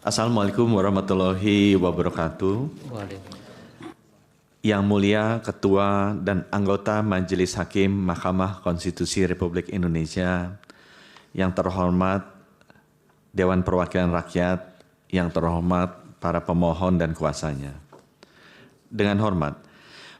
Assalamualaikum warahmatullahi wabarakatuh. Yang mulia Ketua dan anggota Majelis Hakim Mahkamah Konstitusi Republik Indonesia, yang terhormat Dewan Perwakilan Rakyat, yang terhormat para pemohon dan kuasanya. Dengan hormat,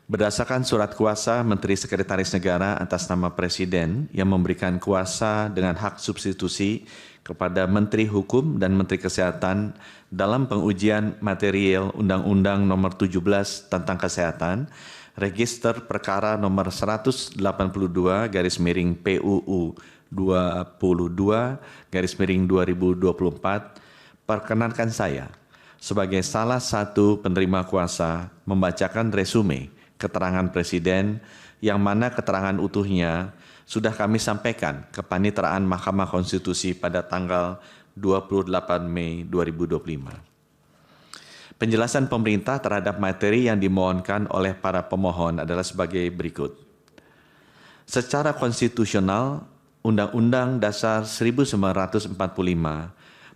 berdasarkan surat kuasa Menteri Sekretaris Negara atas nama Presiden yang memberikan kuasa dengan hak substitusi kepada Menteri Hukum dan Menteri Kesehatan dalam pengujian material Undang-Undang Nomor 17 tentang Kesehatan, Register Perkara Nomor 182/PUU 22/2024, perkenankan saya sebagai salah satu penerima kuasa membacakan resume keterangan Presiden yang mana keterangan utuhnya sudah kami sampaikan ke Paniteraan Mahkamah Konstitusi pada tanggal 28 Mei 2025. Penjelasan pemerintah terhadap materi yang dimohonkan oleh para pemohon adalah sebagai berikut. Secara konstitusional, Undang-Undang Dasar 1945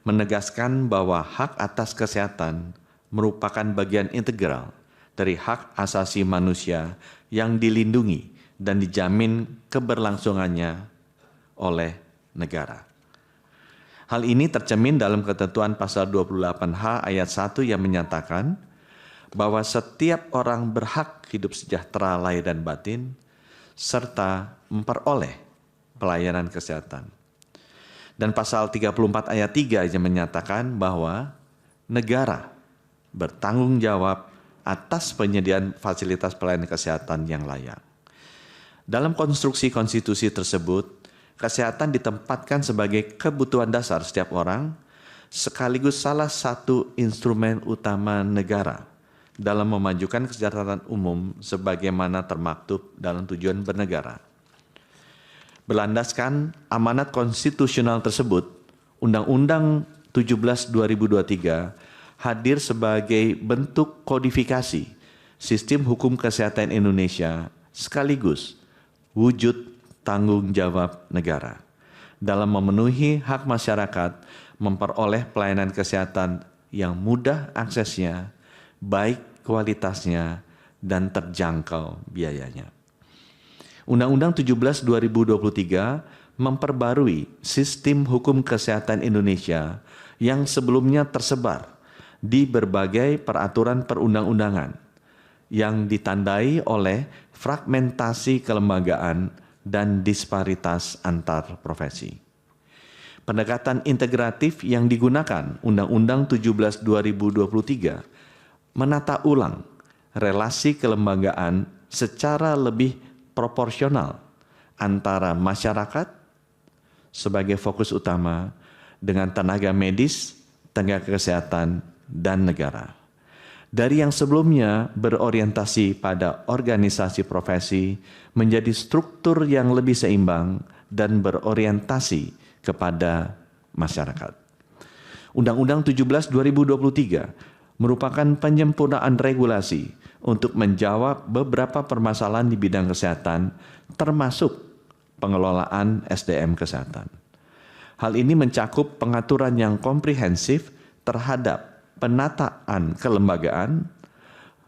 menegaskan bahwa hak atas kesehatan merupakan bagian integral dari hak asasi manusia yang dilindungi dan dijamin keberlangsungannya oleh negara. Hal ini tercermin dalam ketentuan pasal 28H ayat 1 yang menyatakan bahwa setiap orang berhak hidup sejahtera lahir dan batin serta memperoleh pelayanan kesehatan. Dan pasal 34 ayat 3 yang menyatakan bahwa negara bertanggung jawab atas penyediaan fasilitas pelayanan kesehatan yang layak. Dalam konstruksi konstitusi tersebut, kesehatan ditempatkan sebagai kebutuhan dasar setiap orang, sekaligus salah satu instrumen utama negara dalam memajukan kesejahteraan umum sebagaimana termaktub dalam tujuan bernegara. Berlandaskan amanat konstitusional tersebut, Undang-Undang 17/2023 hadir sebagai bentuk kodifikasi sistem hukum kesehatan Indonesia sekaligus wujud tanggung jawab negara dalam memenuhi hak masyarakat memperoleh pelayanan kesehatan yang mudah aksesnya, baik kualitasnya, dan terjangkau biayanya. Undang-Undang 17/2023 memperbarui sistem hukum kesehatan Indonesia yang sebelumnya tersebar di berbagai peraturan perundang-undangan yang ditandai oleh fragmentasi kelembagaan dan disparitas antar profesi. Pendekatan integratif yang digunakan Undang-Undang 17/2023 menata ulang relasi kelembagaan secara lebih proporsional antara masyarakat sebagai fokus utama dengan tenaga medis, tenaga kesehatan, dan negara. Dari yang sebelumnya berorientasi pada organisasi profesi menjadi struktur yang lebih seimbang dan berorientasi kepada masyarakat. Undang-Undang 17/2023 merupakan penyempurnaan regulasi untuk menjawab beberapa permasalahan di bidang kesehatan, termasuk pengelolaan SDM kesehatan. Hal ini mencakup pengaturan yang komprehensif terhadap penataan kelembagaan,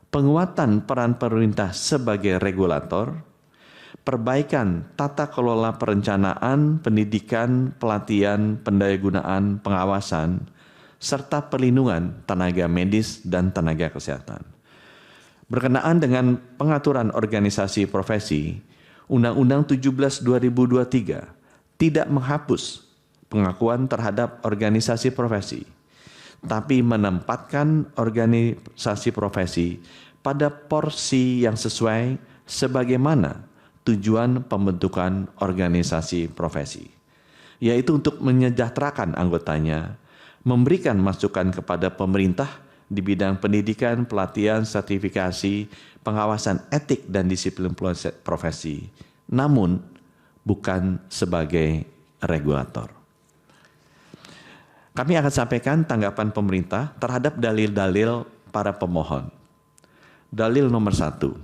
penguatan peran pemerintah sebagai regulator, perbaikan tata kelola perencanaan, pendidikan, pelatihan, pendayagunaan, pengawasan, serta perlindungan tenaga medis dan tenaga kesehatan. Berkenaan dengan pengaturan organisasi profesi, Undang-Undang 17/2023 tidak menghapus pengakuan terhadap organisasi profesi, tapi menempatkan organisasi profesi pada porsi yang sesuai sebagaimana tujuan pembentukan organisasi profesi, yaitu untuk menyejahterakan anggotanya, memberikan masukan kepada pemerintah di bidang pendidikan, pelatihan, sertifikasi, pengawasan etik dan disiplin profesi, namun bukan sebagai regulator. Kami akan sampaikan tanggapan pemerintah terhadap dalil-dalil para pemohon. Dalil nomor 1.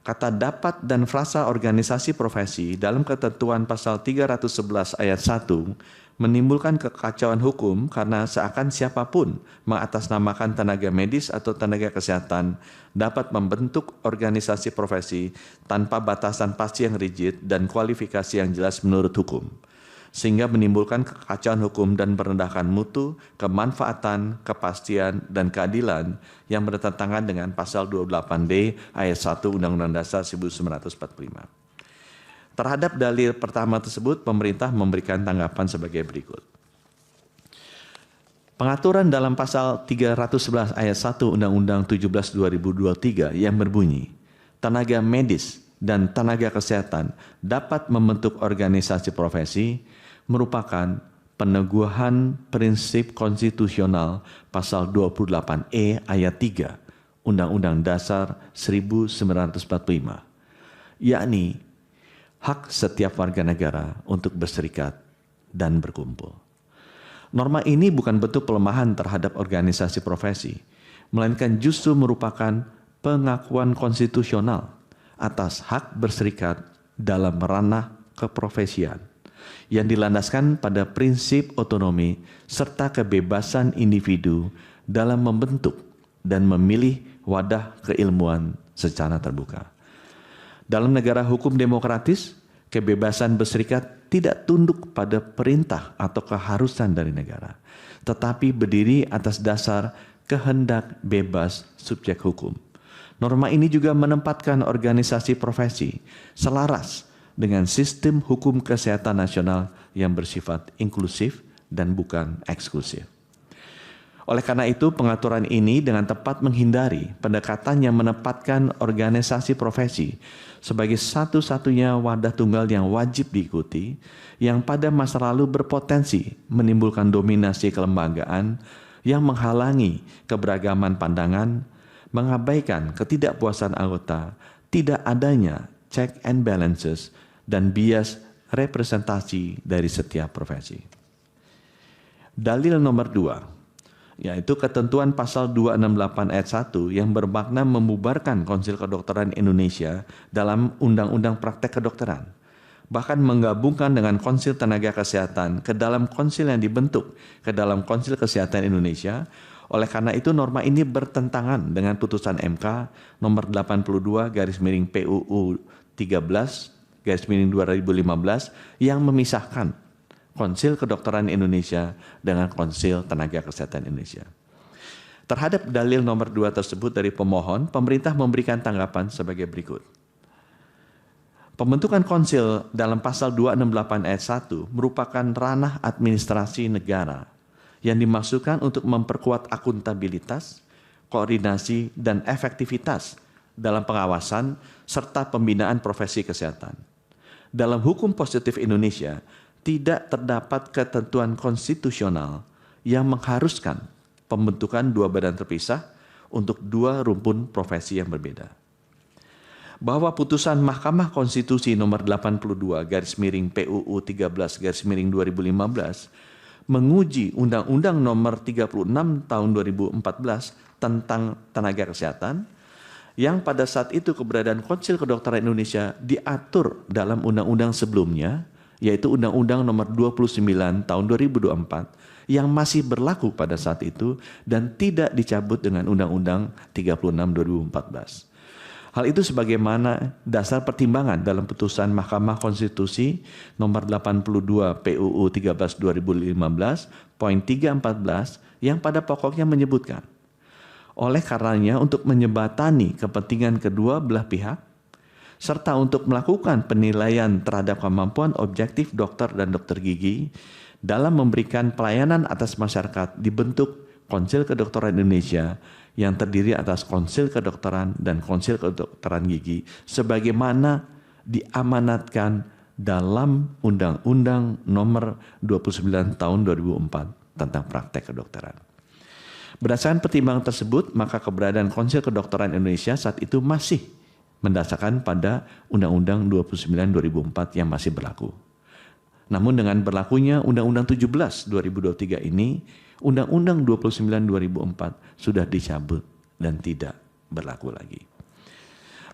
Kata dapat dan frasa organisasi profesi dalam ketentuan pasal 311 ayat 1 menimbulkan kekacauan hukum karena seakan siapapun mengatasnamakan tenaga medis atau tenaga kesehatan dapat membentuk organisasi profesi tanpa batasan pasti yang rigid dan kualifikasi yang jelas menurut hukum, sehingga menimbulkan kekacauan hukum dan merendahkan mutu, kemanfaatan, kepastian, dan keadilan yang bertentangan dengan pasal 28D ayat 1 Undang-Undang Dasar 1945. Terhadap dalil pertama tersebut, pemerintah memberikan tanggapan sebagai berikut. Pengaturan dalam pasal 311 ayat 1 Undang-Undang 17/2023 yang berbunyi, tenaga medis dan tenaga kesehatan dapat membentuk organisasi profesi merupakan peneguhan prinsip konstitusional pasal 28E ayat 3 Undang-Undang Dasar 1945, yakni hak setiap warga negara untuk berserikat dan berkumpul. Norma ini bukan bentuk pelemahan terhadap organisasi profesi, melainkan justru merupakan pengakuan konstitusional atas hak berserikat dalam ranah keprofesian yang dilandaskan pada prinsip otonomi serta kebebasan individu dalam membentuk dan memilih wadah keilmuan secara terbuka. Dalam negara hukum demokratis, kebebasan berserikat tidak tunduk pada perintah atau keharusan dari negara, tetapi berdiri atas dasar kehendak bebas subjek hukum. Norma ini juga menempatkan organisasi profesi selaras dengan sistem hukum kesehatan nasional yang bersifat inklusif dan bukan eksklusif. Oleh karena itu, pengaturan ini dengan tepat menghindari pendekatan yang menempatkan organisasi profesi sebagai satu-satunya wadah tunggal yang wajib diikuti, yang pada masa lalu berpotensi menimbulkan dominasi kelembagaan yang menghalangi keberagaman pandangan, mengabaikan ketidakpuasan anggota, tidak adanya check and balances, dan bias representasi dari setiap profesi. Dalil nomor 2, yaitu ketentuan pasal 268 ayat 1 yang bermakna membubarkan Konsil Kedokteran Indonesia dalam Undang-Undang Praktek Kedokteran, bahkan menggabungkan dengan Konsil Tenaga Kesehatan ke dalam konsil yang dibentuk ke dalam Konsil Kesehatan Indonesia. Oleh karena itu, norma ini bertentangan dengan putusan MK nomor 82 PUU 13 2015 yang memisahkan Konsil Kedokteran Indonesia dengan Konsil Tenaga Kesehatan Indonesia. Terhadap dalil nomor 2 tersebut dari pemohon, pemerintah memberikan tanggapan sebagai berikut. Pembentukan konsil dalam pasal 268 ayat 1 merupakan ranah administrasi negara yang dimaksudkan untuk memperkuat akuntabilitas, koordinasi, dan efektivitas dalam pengawasan serta pembinaan profesi kesehatan. Dalam hukum positif Indonesia, tidak terdapat ketentuan konstitusional yang mengharuskan pembentukan dua badan terpisah untuk dua rumpun profesi yang berbeda. Bahwa putusan Mahkamah Konstitusi nomor 82 PUU 13 2015 menguji Undang-Undang nomor 36 tahun 2014 tentang tenaga kesehatan, yang pada saat itu keberadaan Konsil Kedokteran Indonesia diatur dalam undang-undang sebelumnya, yaitu Undang-Undang nomor 29 tahun 2024 yang masih berlaku pada saat itu dan tidak dicabut dengan Undang-Undang 36 2014. Hal itu sebagaimana dasar pertimbangan dalam putusan Mahkamah Konstitusi nomor 82 PUU 13 2015 poin 314 yang pada pokoknya menyebutkan, oleh karenanya untuk menyebatani kepentingan kedua belah pihak serta untuk melakukan penilaian terhadap kemampuan objektif dokter dan dokter gigi dalam memberikan pelayanan atas masyarakat dibentuk Konsil Kedokteran Indonesia yang terdiri atas Konsil Kedokteran dan Konsil Kedokteran Gigi sebagaimana diamanatkan dalam Undang-Undang nomor 29 tahun 2004 tentang praktek kedokteran. Berdasarkan pertimbangan tersebut, maka keberadaan Konsil Kedokteran Indonesia saat itu masih mendasarkan pada Undang-Undang 29 2004 yang masih berlaku. Namun dengan berlakunya Undang-Undang 17 2023 ini, Undang-Undang 29 2004 sudah dicabut dan tidak berlaku lagi.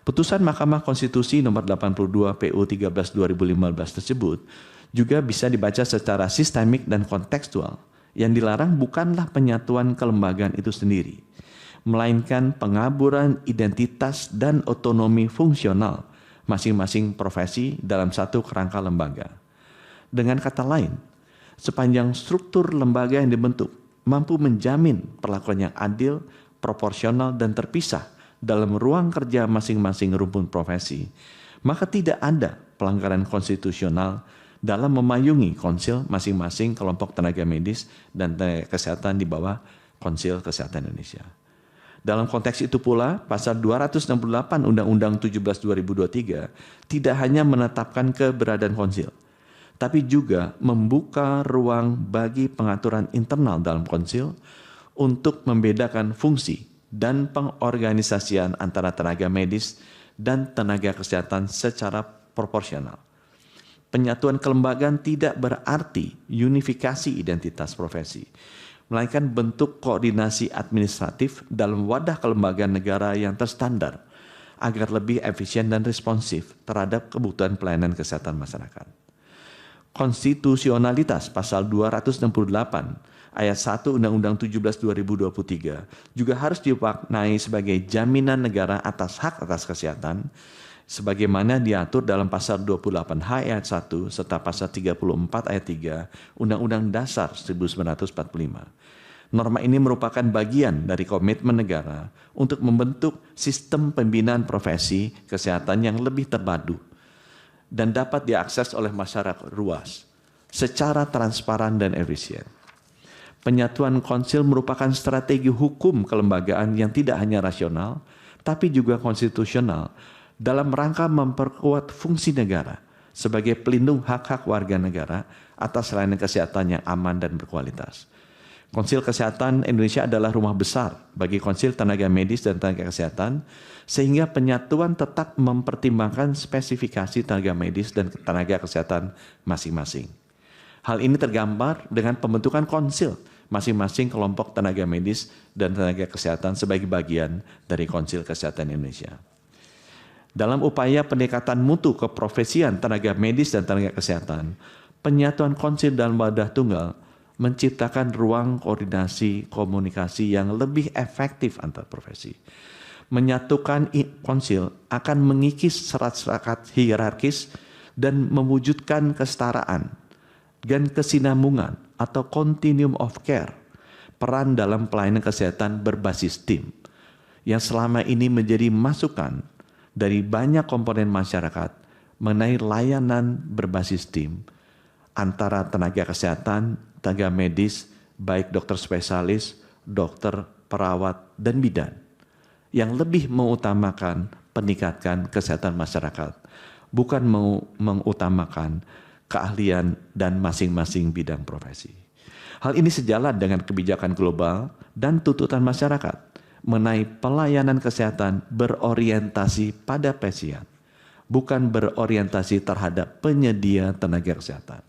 Putusan Mahkamah Konstitusi nomor 82 PU 13 2015 tersebut juga bisa dibaca secara sistemik dan kontekstual. Yang dilarang bukanlah penyatuan kelembagaan itu sendiri, melainkan pengaburan identitas dan otonomi fungsional masing-masing profesi dalam satu kerangka lembaga. Dengan kata lain, sepanjang struktur lembaga yang dibentuk mampu menjamin perlakuan yang adil, proporsional, dan terpisah dalam ruang kerja masing-masing rumpun profesi, maka tidak ada pelanggaran konstitusional dalam memayungi konsil masing-masing kelompok tenaga medis dan tenaga kesehatan di bawah Konsil Kesehatan Indonesia. Dalam konteks itu pula, pasal 268 Undang-Undang 17/2023 tidak hanya menetapkan keberadaan konsil, tapi juga membuka ruang bagi pengaturan internal dalam konsil untuk membedakan fungsi dan pengorganisasian antara tenaga medis dan tenaga kesehatan secara proporsional. Penyatuan kelembagaan tidak berarti unifikasi identitas profesi, melainkan bentuk koordinasi administratif dalam wadah kelembagaan negara yang terstandar agar lebih efisien dan responsif terhadap kebutuhan pelayanan kesehatan masyarakat. Konstitusionalitas pasal 268 ayat 1 Undang-Undang 17/2023 juga harus dimaknai sebagai jaminan negara atas hak atas kesehatan sebagaimana diatur dalam pasal 28H ayat 1 serta pasal 34 ayat 3 Undang-Undang Dasar 1945. Norma ini merupakan bagian dari komitmen negara untuk membentuk sistem pembinaan profesi kesehatan yang lebih terpadu dan dapat diakses oleh masyarakat luas secara transparan dan efisien. Penyatuan konsil merupakan strategi hukum kelembagaan yang tidak hanya rasional, tapi juga konstitusional dalam rangka memperkuat fungsi negara sebagai pelindung hak-hak warga negara atas layanan kesehatan yang aman dan berkualitas. Konsil Kesehatan Indonesia adalah rumah besar bagi konsil tenaga medis dan tenaga kesehatan, sehingga penyatuan tetap mempertimbangkan spesifikasi tenaga medis dan tenaga kesehatan masing-masing. Hal ini tergambar dengan pembentukan konsil masing-masing kelompok tenaga medis dan tenaga kesehatan sebagai bagian dari Konsil Kesehatan Indonesia. Dalam upaya pendekatan mutu keprofesian tenaga medis dan tenaga kesehatan, penyatuan konsil dalam wadah tunggal menciptakan ruang koordinasi komunikasi yang lebih efektif antar profesi. Menyatukan konsil akan mengikis serat-serat hierarkis dan mewujudkan kesetaraan dan kesinambungan atau continuum of care, peran dalam pelayanan kesehatan berbasis tim, yang selama ini menjadi masukan dari banyak komponen masyarakat mengenai layanan berbasis tim antara tenaga kesehatan, tenaga medis, baik dokter spesialis, dokter, perawat, dan bidan, yang lebih mengutamakan peningkatan kesehatan masyarakat, bukan mengutamakan keahlian dan masing-masing bidang profesi. Hal ini sejalan dengan kebijakan global dan tuntutan masyarakat mengenai pelayanan kesehatan berorientasi pada pasien, bukan berorientasi terhadap penyedia tenaga kesehatan.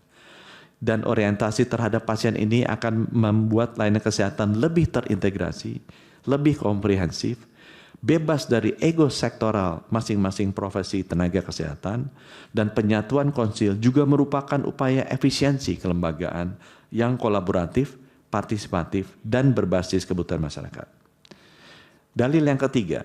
Dan orientasi terhadap pasien ini akan membuat layanan kesehatan lebih terintegrasi, lebih komprehensif, bebas dari ego sektoral masing-masing profesi tenaga kesehatan, dan penyatuan konsil juga merupakan upaya efisiensi kelembagaan yang kolaboratif, partisipatif, dan berbasis kebutuhan masyarakat. Dalil yang ketiga,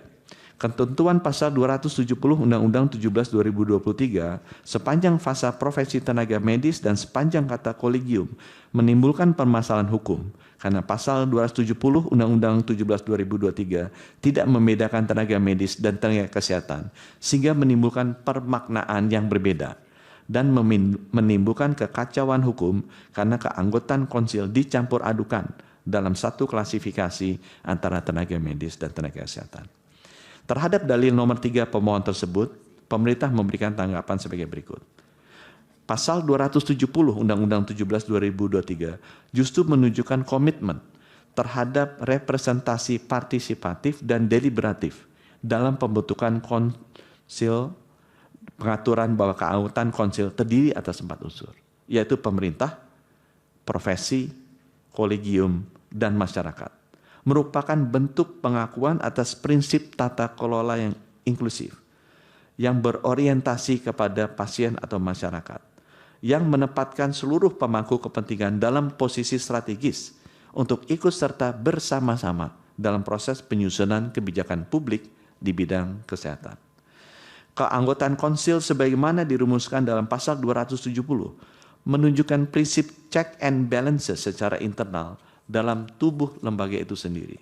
ketentuan pasal 270 Undang-Undang 17/2023 sepanjang fasa profesi tenaga medis dan sepanjang kata kolegium menimbulkan permasalahan hukum karena pasal 270 Undang-Undang 17/2023 tidak membedakan tenaga medis dan tenaga kesehatan sehingga menimbulkan permaknaan yang berbeda dan menimbulkan kekacauan hukum karena keanggotaan konsil dicampur adukan dalam satu klasifikasi antara tenaga medis dan tenaga kesehatan. Terhadap dalil nomor 3 pemohon tersebut, pemerintah memberikan tanggapan sebagai berikut. Pasal 270 Undang-Undang 17/2023 justru menunjukkan komitmen terhadap representasi partisipatif dan deliberatif dalam pembentukan konsil, pengaturan bahwa keanggotaan konsil terdiri atas 4 unsur, yaitu pemerintah, profesi, kolegium, dan masyarakat, merupakan bentuk pengakuan atas prinsip tata kelola yang inklusif, yang berorientasi kepada pasien atau masyarakat, yang menempatkan seluruh pemangku kepentingan dalam posisi strategis untuk ikut serta bersama-sama dalam proses penyusunan kebijakan publik di bidang kesehatan. Keanggotaan konsil sebagaimana dirumuskan dalam pasal 270 menunjukkan prinsip check and balances secara internal dalam tubuh lembaga itu sendiri.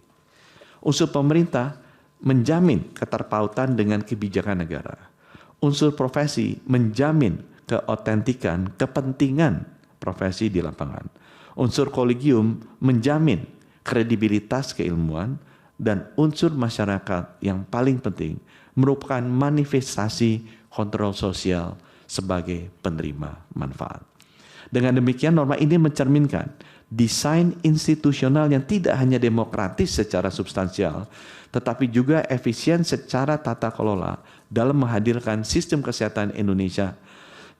Unsur pemerintah menjamin keterpautan dengan kebijakan negara. Unsur profesi menjamin keotentikan kepentingan profesi di lapangan. Unsur kolegium menjamin kredibilitas keilmuan, dan unsur masyarakat yang paling penting merupakan manifestasi kontrol sosial sebagai penerima manfaat. Dengan demikian, norma ini mencerminkan desain institusional yang tidak hanya demokratis secara substansial, tetapi juga efisien secara tata kelola dalam menghadirkan sistem kesehatan Indonesia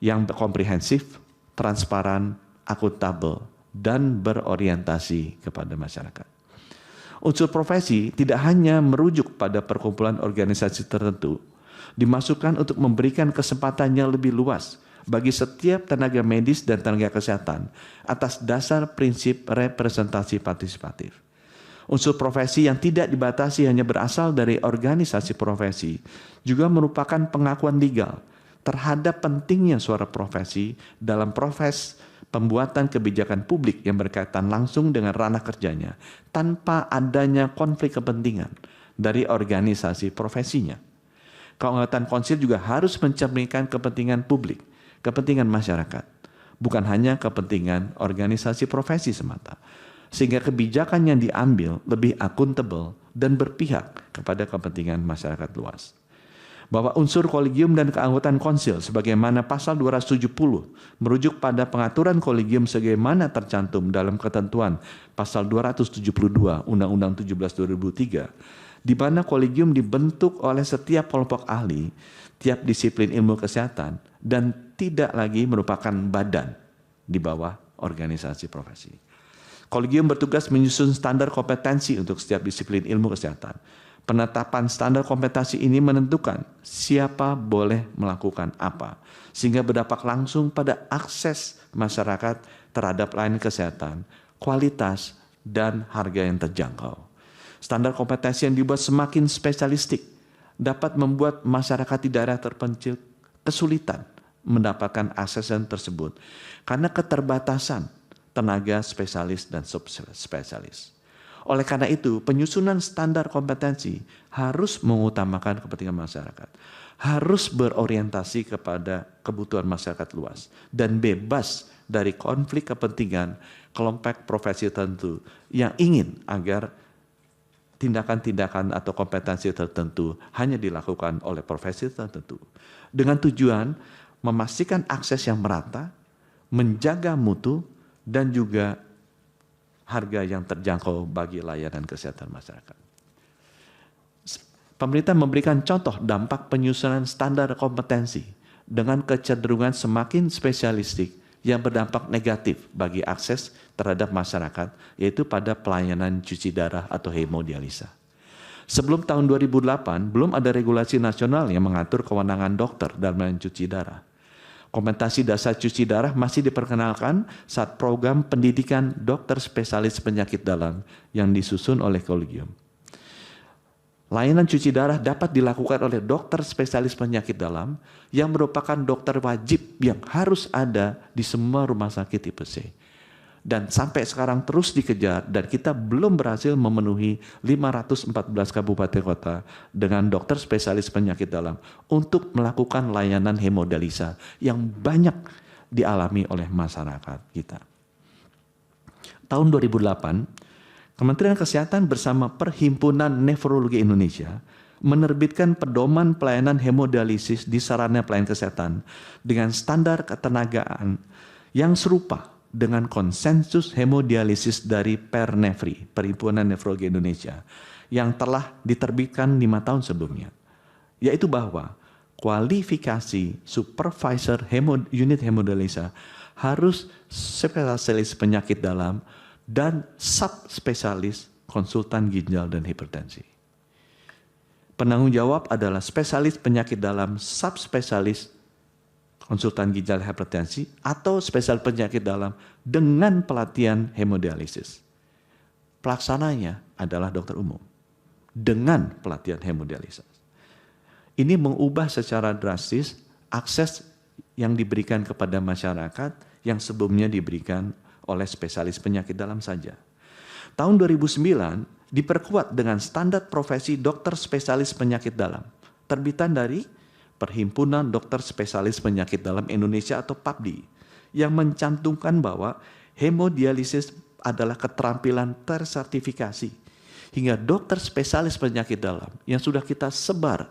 yang komprehensif, transparan, akuntabel, dan berorientasi kepada masyarakat. Unsur profesi tidak hanya merujuk pada perkumpulan organisasi tertentu, dimasukkan untuk memberikan kesempatan yang lebih luas bagi setiap tenaga medis dan tenaga kesehatan atas dasar prinsip representasi partisipatif. Unsur profesi yang tidak dibatasi hanya berasal dari organisasi profesi juga merupakan pengakuan legal terhadap pentingnya suara profesi dalam proses pembuatan kebijakan publik yang berkaitan langsung dengan ranah kerjanya tanpa adanya konflik kepentingan dari organisasi profesinya. Keanggotaan konsil juga harus mencerminkan kepentingan publik, kepentingan masyarakat, bukan hanya kepentingan organisasi profesi semata, sehingga kebijakan yang diambil lebih akuntabel dan berpihak kepada kepentingan masyarakat luas. Bahwa unsur kolegium dan keanggotaan konsil sebagaimana pasal 270 merujuk pada pengaturan kolegium sebagaimana tercantum dalam ketentuan pasal 272 Undang-Undang 17/2003, di mana kolegium dibentuk oleh setiap kelompok ahli tiap disiplin ilmu kesehatan dan tidak lagi merupakan badan di bawah organisasi profesi. Kolegium bertugas menyusun standar kompetensi untuk setiap disiplin ilmu kesehatan. Penetapan standar kompetensi ini menentukan siapa boleh melakukan apa, sehingga berdampak langsung pada akses masyarakat terhadap layanan kesehatan, kualitas, dan harga yang terjangkau. Standar kompetensi yang dibuat semakin spesialistik dapat membuat masyarakat di daerah terpencil kesulitan mendapatkan akses tersebut karena keterbatasan tenaga spesialis dan subspesialis. Oleh karena itu, penyusunan standar kompetensi harus mengutamakan kepentingan masyarakat, harus berorientasi kepada kebutuhan masyarakat luas, dan bebas dari konflik kepentingan kelompok profesi tertentu yang ingin agar tindakan-tindakan atau kompetensi tertentu hanya dilakukan oleh profesi tertentu. Dengan tujuan memastikan akses yang merata, menjaga mutu, dan juga harga yang terjangkau bagi layanan kesehatan masyarakat. Pemerintah memberikan contoh dampak penyusunan standar kompetensi dengan kecenderungan semakin spesialistik yang berdampak negatif bagi akses terhadap masyarakat, yaitu pada pelayanan cuci darah atau hemodialisa. Sebelum tahun 2008, belum ada regulasi nasional yang mengatur kewenangan dokter dalam cuci darah. Kompetensi dasar cuci darah masih diperkenalkan saat program pendidikan dokter spesialis penyakit dalam yang disusun oleh kolegium. Layanan cuci darah dapat dilakukan oleh dokter spesialis penyakit dalam yang merupakan dokter wajib yang harus ada di semua rumah sakit tipe C. Dan sampai sekarang terus dikejar dan kita belum berhasil memenuhi 514 kabupaten kota dengan dokter spesialis penyakit dalam untuk melakukan layanan hemodialisa yang banyak dialami oleh masyarakat kita. Tahun 2008, Kementerian Kesehatan bersama Perhimpunan Nefrologi Indonesia menerbitkan pedoman pelayanan hemodialisis di sarana pelayanan kesehatan dengan standar ketenagaan yang serupa dengan konsensus hemodialisis dari Pernefri, Perhimpunan Nefrologi Indonesia, yang telah diterbitkan 5 tahun sebelumnya, yaitu bahwa kualifikasi supervisor unit hemodialisa harus spesialis penyakit dalam dan subspesialis konsultan ginjal dan hipertensi. Penanggung jawab adalah spesialis penyakit dalam, subspesialis konsultan ginjal hipertensi, atau spesialis penyakit dalam dengan pelatihan hemodialisis. Pelaksananya adalah dokter umum dengan pelatihan hemodialisis. Ini mengubah secara drastis akses yang diberikan kepada masyarakat yang sebelumnya diberikan oleh spesialis penyakit dalam saja. Tahun 2009 diperkuat dengan standar profesi dokter spesialis penyakit dalam, terbitan dari Perhimpunan Dokter Spesialis Penyakit Dalam Indonesia atau PAPDI, yang mencantumkan bahwa hemodialisis adalah keterampilan tersertifikasi hingga dokter spesialis penyakit dalam yang sudah kita sebar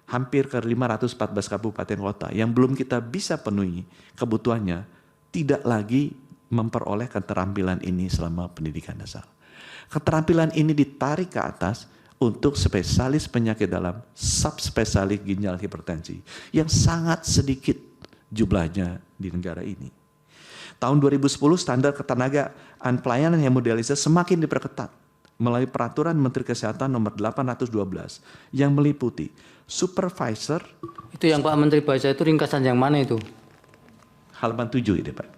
hampir ke 514 kabupaten kota yang belum kita bisa penuhi kebutuhannya, tidak lagi memperoleh keterampilan ini selama pendidikan dasar. Keterampilan ini ditarik ke atas untuk spesialis penyakit dalam, subspesialis ginjal hipertensi yang sangat sedikit jumlahnya di negara ini. Tahun 2010 standar ketenagaan pelayanan hemodialisis semakin diperketat melalui peraturan Menteri Kesehatan nomor 812 yang meliputi supervisor. Itu yang Pak Menteri baca itu ringkasan yang mana itu? Halaman 7 ini Pak.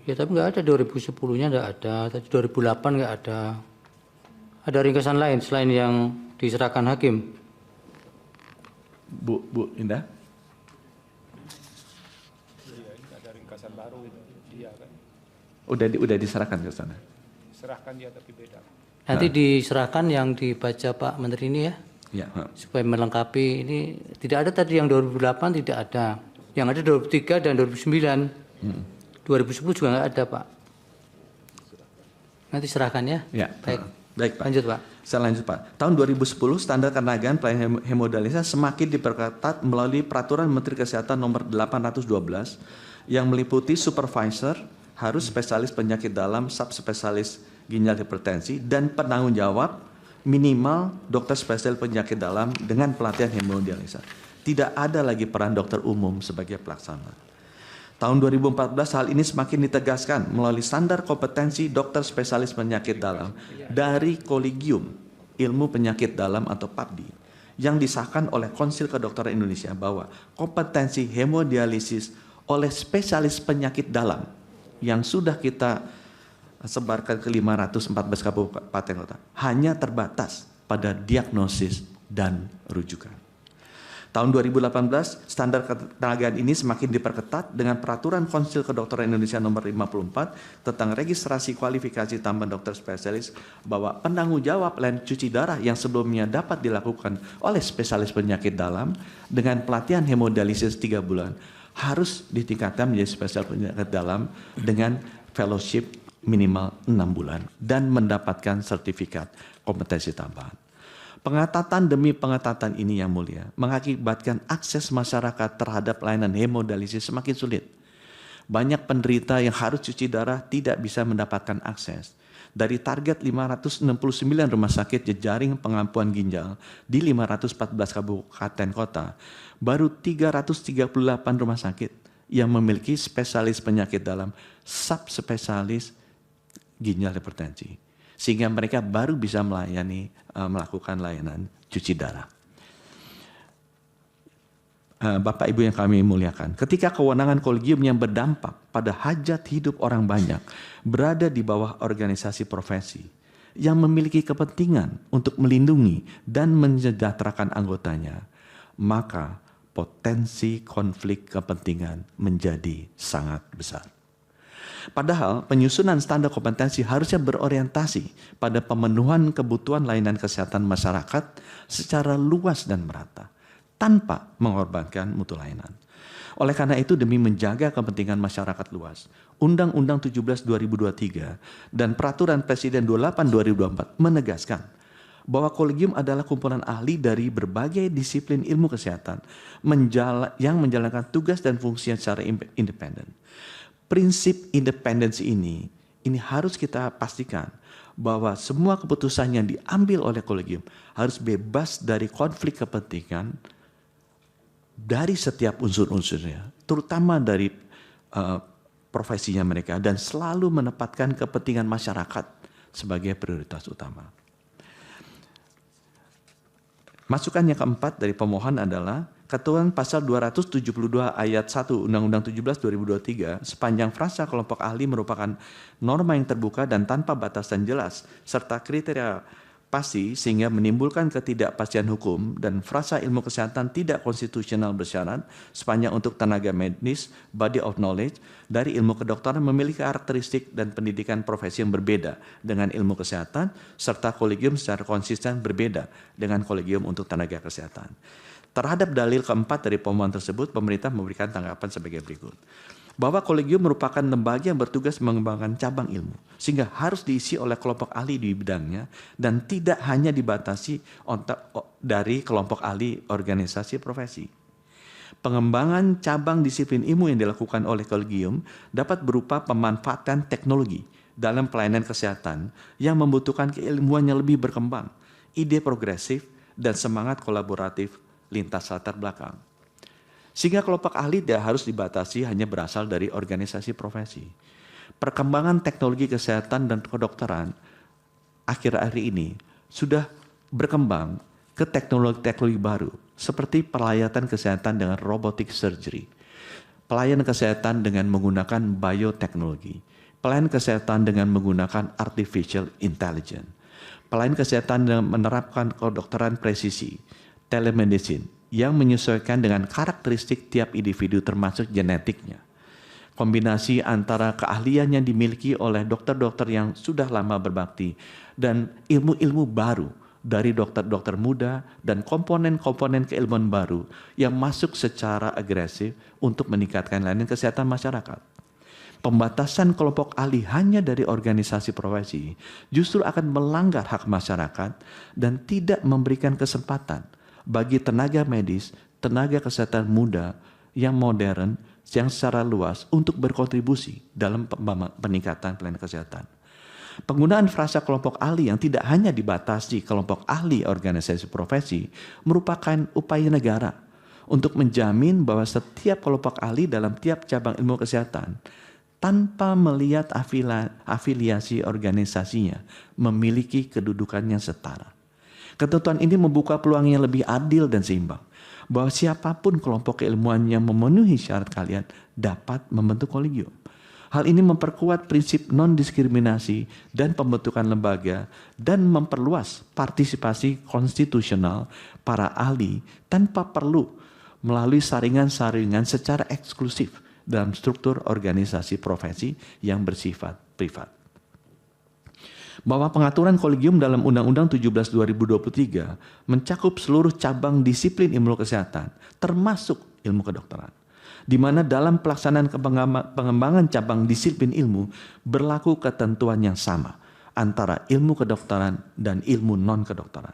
Ya tapi nggak ada 2010-nya nggak ada, tadi 2008 nggak ada. Ada ringkasan lain selain yang diserahkan hakim? Bu Indah? Iya, ini ada ringkasan baru itu dia kan. Udah diserahkan ke sana. Serahkan dia tapi beda. Nanti diserahkan yang dibaca Pak Menteri ini ya, Ya. supaya melengkapi. Ini tidak ada tadi yang 2008 tidak ada. Yang ada 2003 dan 2009. 2010 juga nggak ada Pak. Nanti serahkan ya. Ya. Baik Pak. Lanjut Pak. Saya lanjut Pak. Tahun 2010 standar ketenagaan pelayanan hemodialisis semakin diperketat melalui peraturan Menteri Kesehatan nomor 812 yang meliputi supervisor harus spesialis penyakit dalam, subspesialis ginjal hipertensi, dan penanggung jawab minimal dokter spesialis penyakit dalam dengan pelatihan hemodialisis. Tidak ada lagi peran dokter umum sebagai pelaksana. Tahun 2014 hal ini semakin ditegaskan melalui standar kompetensi dokter spesialis penyakit dalam dari Kolegium Ilmu Penyakit Dalam atau PAPDI yang disahkan oleh Konsil Kedokteran Indonesia bahwa kompetensi hemodialisis oleh spesialis penyakit dalam yang sudah kita sebarkan ke 514 kabupaten kota hanya terbatas pada diagnosis dan rujukan. Tahun 2018, standar ketenagaan ini semakin diperketat dengan peraturan Konsil Kedokteran Indonesia nomor 54 tentang registrasi kualifikasi tambahan dokter spesialis bahwa penanggung jawab pelayanan cuci darah yang sebelumnya dapat dilakukan oleh spesialis penyakit dalam dengan pelatihan hemodialisis 3 bulan harus ditingkatkan menjadi spesialis penyakit dalam dengan fellowship minimal 6 bulan dan mendapatkan sertifikat kompetensi tambahan. Pengetatan demi pengetatan ini yang mulia mengakibatkan akses masyarakat terhadap layanan hemodialisis semakin sulit. Banyak penderita yang harus cuci darah tidak bisa mendapatkan akses. Dari target 569 rumah sakit jejaring pengampuan ginjal di 514 kabupaten kota, baru 338 rumah sakit yang memiliki spesialis penyakit dalam, subspesialis ginjal hipertensi. Sehingga mereka baru bisa melakukan layanan cuci darah. Bapak Ibu yang kami muliakan, ketika kewenangan kolegium yang berdampak pada hajat hidup orang banyak berada di bawah organisasi profesi yang memiliki kepentingan untuk melindungi dan mensejahterakan anggotanya, maka potensi konflik kepentingan menjadi sangat besar. Padahal penyusunan standar kompetensi harusnya berorientasi pada pemenuhan kebutuhan layanan kesehatan masyarakat secara luas dan merata, tanpa mengorbankan mutu layanan. Oleh karena itu, demi menjaga kepentingan masyarakat luas, Undang-Undang 17 2023 dan Peraturan Presiden 28 2024 menegaskan bahwa kolegium adalah kumpulan ahli dari berbagai disiplin ilmu kesehatan yang menjalankan tugas dan fungsinya secara independen. Prinsip independensi ini harus kita pastikan bahwa semua keputusan yang diambil oleh kolegium harus bebas dari konflik kepentingan dari setiap unsur-unsurnya, terutama dari profesinya mereka, dan selalu menempatkan kepentingan masyarakat sebagai prioritas utama. Masukan yang keempat dari pemohon adalah Ketentuan pasal 272 ayat 1 Undang-Undang 17 2023 sepanjang frasa kelompok ahli merupakan norma yang terbuka dan tanpa batasan jelas serta kriteria pasti sehingga menimbulkan ketidakpastian hukum dan frasa ilmu kesehatan tidak konstitusional bersyarat sepanjang untuk tenaga medis body of knowledge dari ilmu kedokteran memiliki karakteristik dan pendidikan profesi yang berbeda dengan ilmu kesehatan serta kolegium secara konsisten berbeda dengan kolegium untuk tenaga kesehatan. Terhadap dalil keempat dari pemohon tersebut, pemerintah memberikan tanggapan sebagai berikut. Bahwa kolegium merupakan lembaga yang bertugas mengembangkan cabang ilmu, sehingga harus diisi oleh kelompok ahli di bidangnya dan tidak hanya dibatasi dari kelompok ahli organisasi profesi. Pengembangan cabang disiplin ilmu yang dilakukan oleh kolegium dapat berupa pemanfaatan teknologi dalam pelayanan kesehatan yang membutuhkan keilmuan yang lebih berkembang, ide progresif, dan semangat kolaboratif lintas latar belakang. Sehingga kelompok ahli tidak harus dibatasi hanya berasal dari organisasi profesi. Perkembangan teknologi kesehatan dan kedokteran akhir-akhir ini sudah berkembang ke teknologi-teknologi baru seperti pelayatan kesehatan dengan robotic surgery, pelayanan kesehatan dengan menggunakan bioteknologi, pelayanan kesehatan dengan menggunakan artificial intelligence, pelayanan kesehatan dengan menerapkan kedokteran presisi, telemedicine yang menyesuaikan dengan karakteristik tiap individu termasuk genetiknya. Kombinasi antara keahlian yang dimiliki oleh dokter-dokter yang sudah lama berbakti dan ilmu-ilmu baru dari dokter-dokter muda dan komponen-komponen keilmuan baru yang masuk secara agresif untuk meningkatkan layanan kesehatan masyarakat. Pembatasan kelompok ahli hanya dari organisasi profesi justru akan melanggar hak masyarakat dan tidak memberikan kesempatan bagi tenaga medis, tenaga kesehatan muda yang modern, yang secara luas untuk berkontribusi dalam peningkatan pelayanan kesehatan. Penggunaan frasa kelompok ahli yang tidak hanya dibatasi kelompok ahli organisasi profesi merupakan upaya negara untuk menjamin bahwa setiap kelompok ahli dalam tiap cabang ilmu kesehatan tanpa melihat afiliasi organisasinya memiliki kedudukan yang setara. Ketentuan ini membuka peluang yang lebih adil dan seimbang, bahwa siapapun kelompok keilmuan yang memenuhi syarat kalian dapat membentuk kolegium. Hal ini memperkuat prinsip non-diskriminasi dan pembentukan lembaga dan memperluas partisipasi konstitusional para ahli tanpa perlu melalui saringan-saringan secara eksklusif dalam struktur organisasi profesi yang bersifat privat. Bahwa pengaturan kolegium dalam Undang-Undang 17 2023 mencakup seluruh cabang disiplin ilmu kesehatan, termasuk ilmu kedokteran, di mana dalam pelaksanaan pengembangan cabang disiplin ilmu berlaku ketentuan yang sama antara ilmu kedokteran dan ilmu non-kedokteran.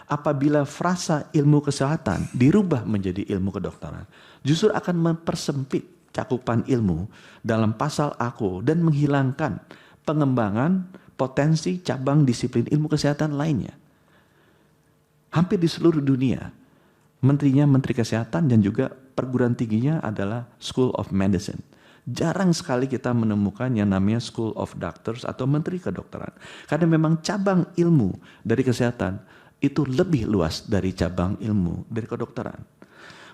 Apabila frasa ilmu kesehatan dirubah menjadi ilmu kedokteran, justru akan mempersempit cakupan ilmu dalam pasal AKO dan menghilangkan pengembangan potensi cabang disiplin ilmu kesehatan lainnya. Hampir di seluruh dunia, menterinya Menteri Kesehatan dan juga perguruan tingginya adalah School of Medicine. Jarang sekali kita menemukan yang namanya School of Doctors atau Menteri Kedokteran. Karena memang cabang ilmu dari kesehatan itu lebih luas dari cabang ilmu dari kedokteran.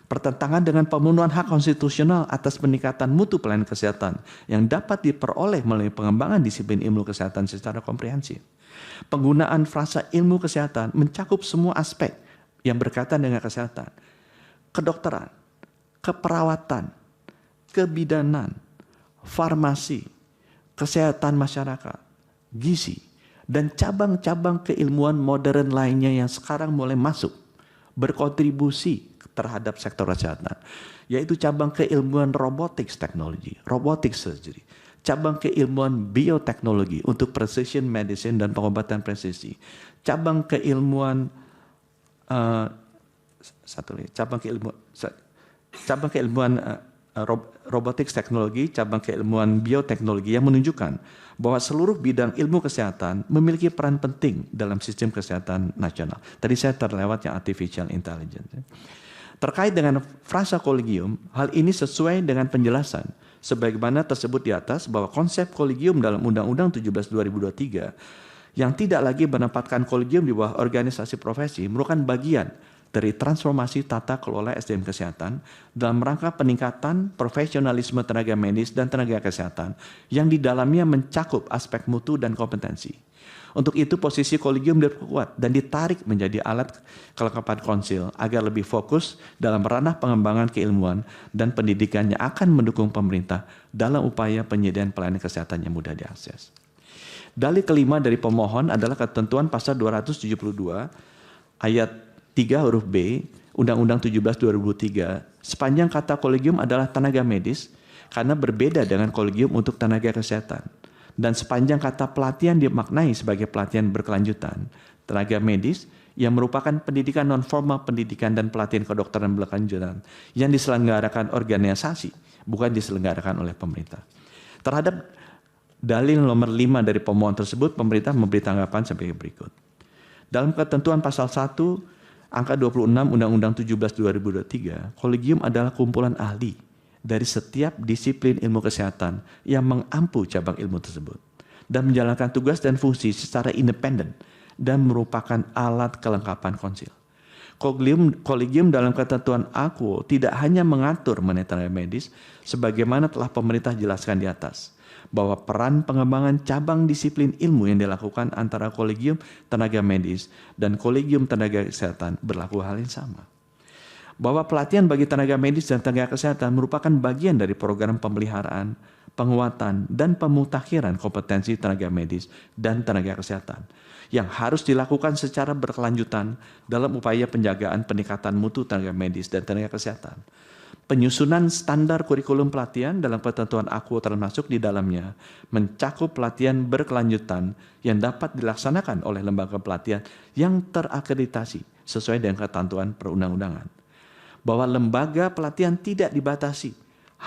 Pertentangan dengan pemenuhan hak konstitusional atas peningkatan mutu pelayanan kesehatan yang dapat diperoleh melalui pengembangan disiplin ilmu kesehatan secara komprehensif. Penggunaan frasa ilmu kesehatan mencakup semua aspek yang berkaitan dengan kesehatan, kedokteran, keperawatan, kebidanan, farmasi, kesehatan masyarakat, gizi, dan cabang-cabang keilmuan modern lainnya yang sekarang mulai masuk berkontribusi terhadap sektor kesehatan, yaitu cabang keilmuan robotics technology, robotic surgery, cabang keilmuan bioteknologi untuk precision medicine dan pengobatan presisi, cabang keilmuan robotics teknologi, cabang keilmuan bioteknologi yang menunjukkan bahwa seluruh bidang ilmu kesehatan memiliki peran penting dalam sistem kesehatan nasional. Tadi saya terlewat yang artificial intelligence. Terkait dengan frasa kolegium, hal ini sesuai dengan penjelasan sebagaimana tersebut di atas bahwa konsep kolegium dalam Undang-Undang 17 2023 yang tidak lagi menempatkan kolegium di bawah organisasi profesi merupakan bagian dari transformasi tata kelola SDM kesehatan dalam rangka peningkatan profesionalisme tenaga medis dan tenaga kesehatan yang di dalamnya mencakup aspek mutu dan kompetensi. Untuk itu posisi kolegium diperkuat dan ditarik menjadi alat kelengkapan konsil agar lebih fokus dalam ranah pengembangan keilmuan dan pendidikan yang akan mendukung pemerintah dalam upaya penyediaan pelayanan kesehatan yang mudah diakses. Dalil kelima dari pemohon adalah ketentuan pasal 272 ayat 3 huruf B Undang-Undang 17/2003 sepanjang kata kolegium adalah tenaga medis karena berbeda dengan kolegium untuk tenaga kesehatan. Dan sepanjang kata pelatihan dimaknai sebagai pelatihan berkelanjutan, tenaga medis yang merupakan pendidikan non-formal, pendidikan dan pelatihan kedokteran berkelanjutan yang diselenggarakan organisasi, bukan diselenggarakan oleh pemerintah. Terhadap dalil nomor 5 dari pemohon tersebut, pemerintah memberi tanggapan sebagai berikut. Dalam ketentuan pasal 1, angka 26 Undang-Undang 17/2023, kolegium adalah kumpulan ahli dari setiap disiplin ilmu kesehatan yang mengampu cabang ilmu tersebut dan menjalankan tugas dan fungsi secara independen dan merupakan alat kelengkapan konsil. Kolegium dalam ketentuan AQO tidak hanya mengatur mengenai tenaga medis sebagaimana telah pemerintah jelaskan di atas, bahwa peran pengembangan cabang disiplin ilmu yang dilakukan antara kolegium tenaga medis dan kolegium tenaga kesehatan berlaku hal yang sama. Bahwa pelatihan bagi tenaga medis dan tenaga kesehatan merupakan bagian dari program pemeliharaan, penguatan, dan pemutakhiran kompetensi tenaga medis dan tenaga kesehatan yang harus dilakukan secara berkelanjutan dalam upaya penjagaan peningkatan mutu tenaga medis dan tenaga kesehatan. Penyusunan standar kurikulum pelatihan dalam ketentuan AQO termasuk di dalamnya mencakup pelatihan berkelanjutan yang dapat dilaksanakan oleh lembaga pelatihan yang terakreditasi sesuai dengan ketentuan perundang-undangan. Bahwa lembaga pelatihan tidak dibatasi,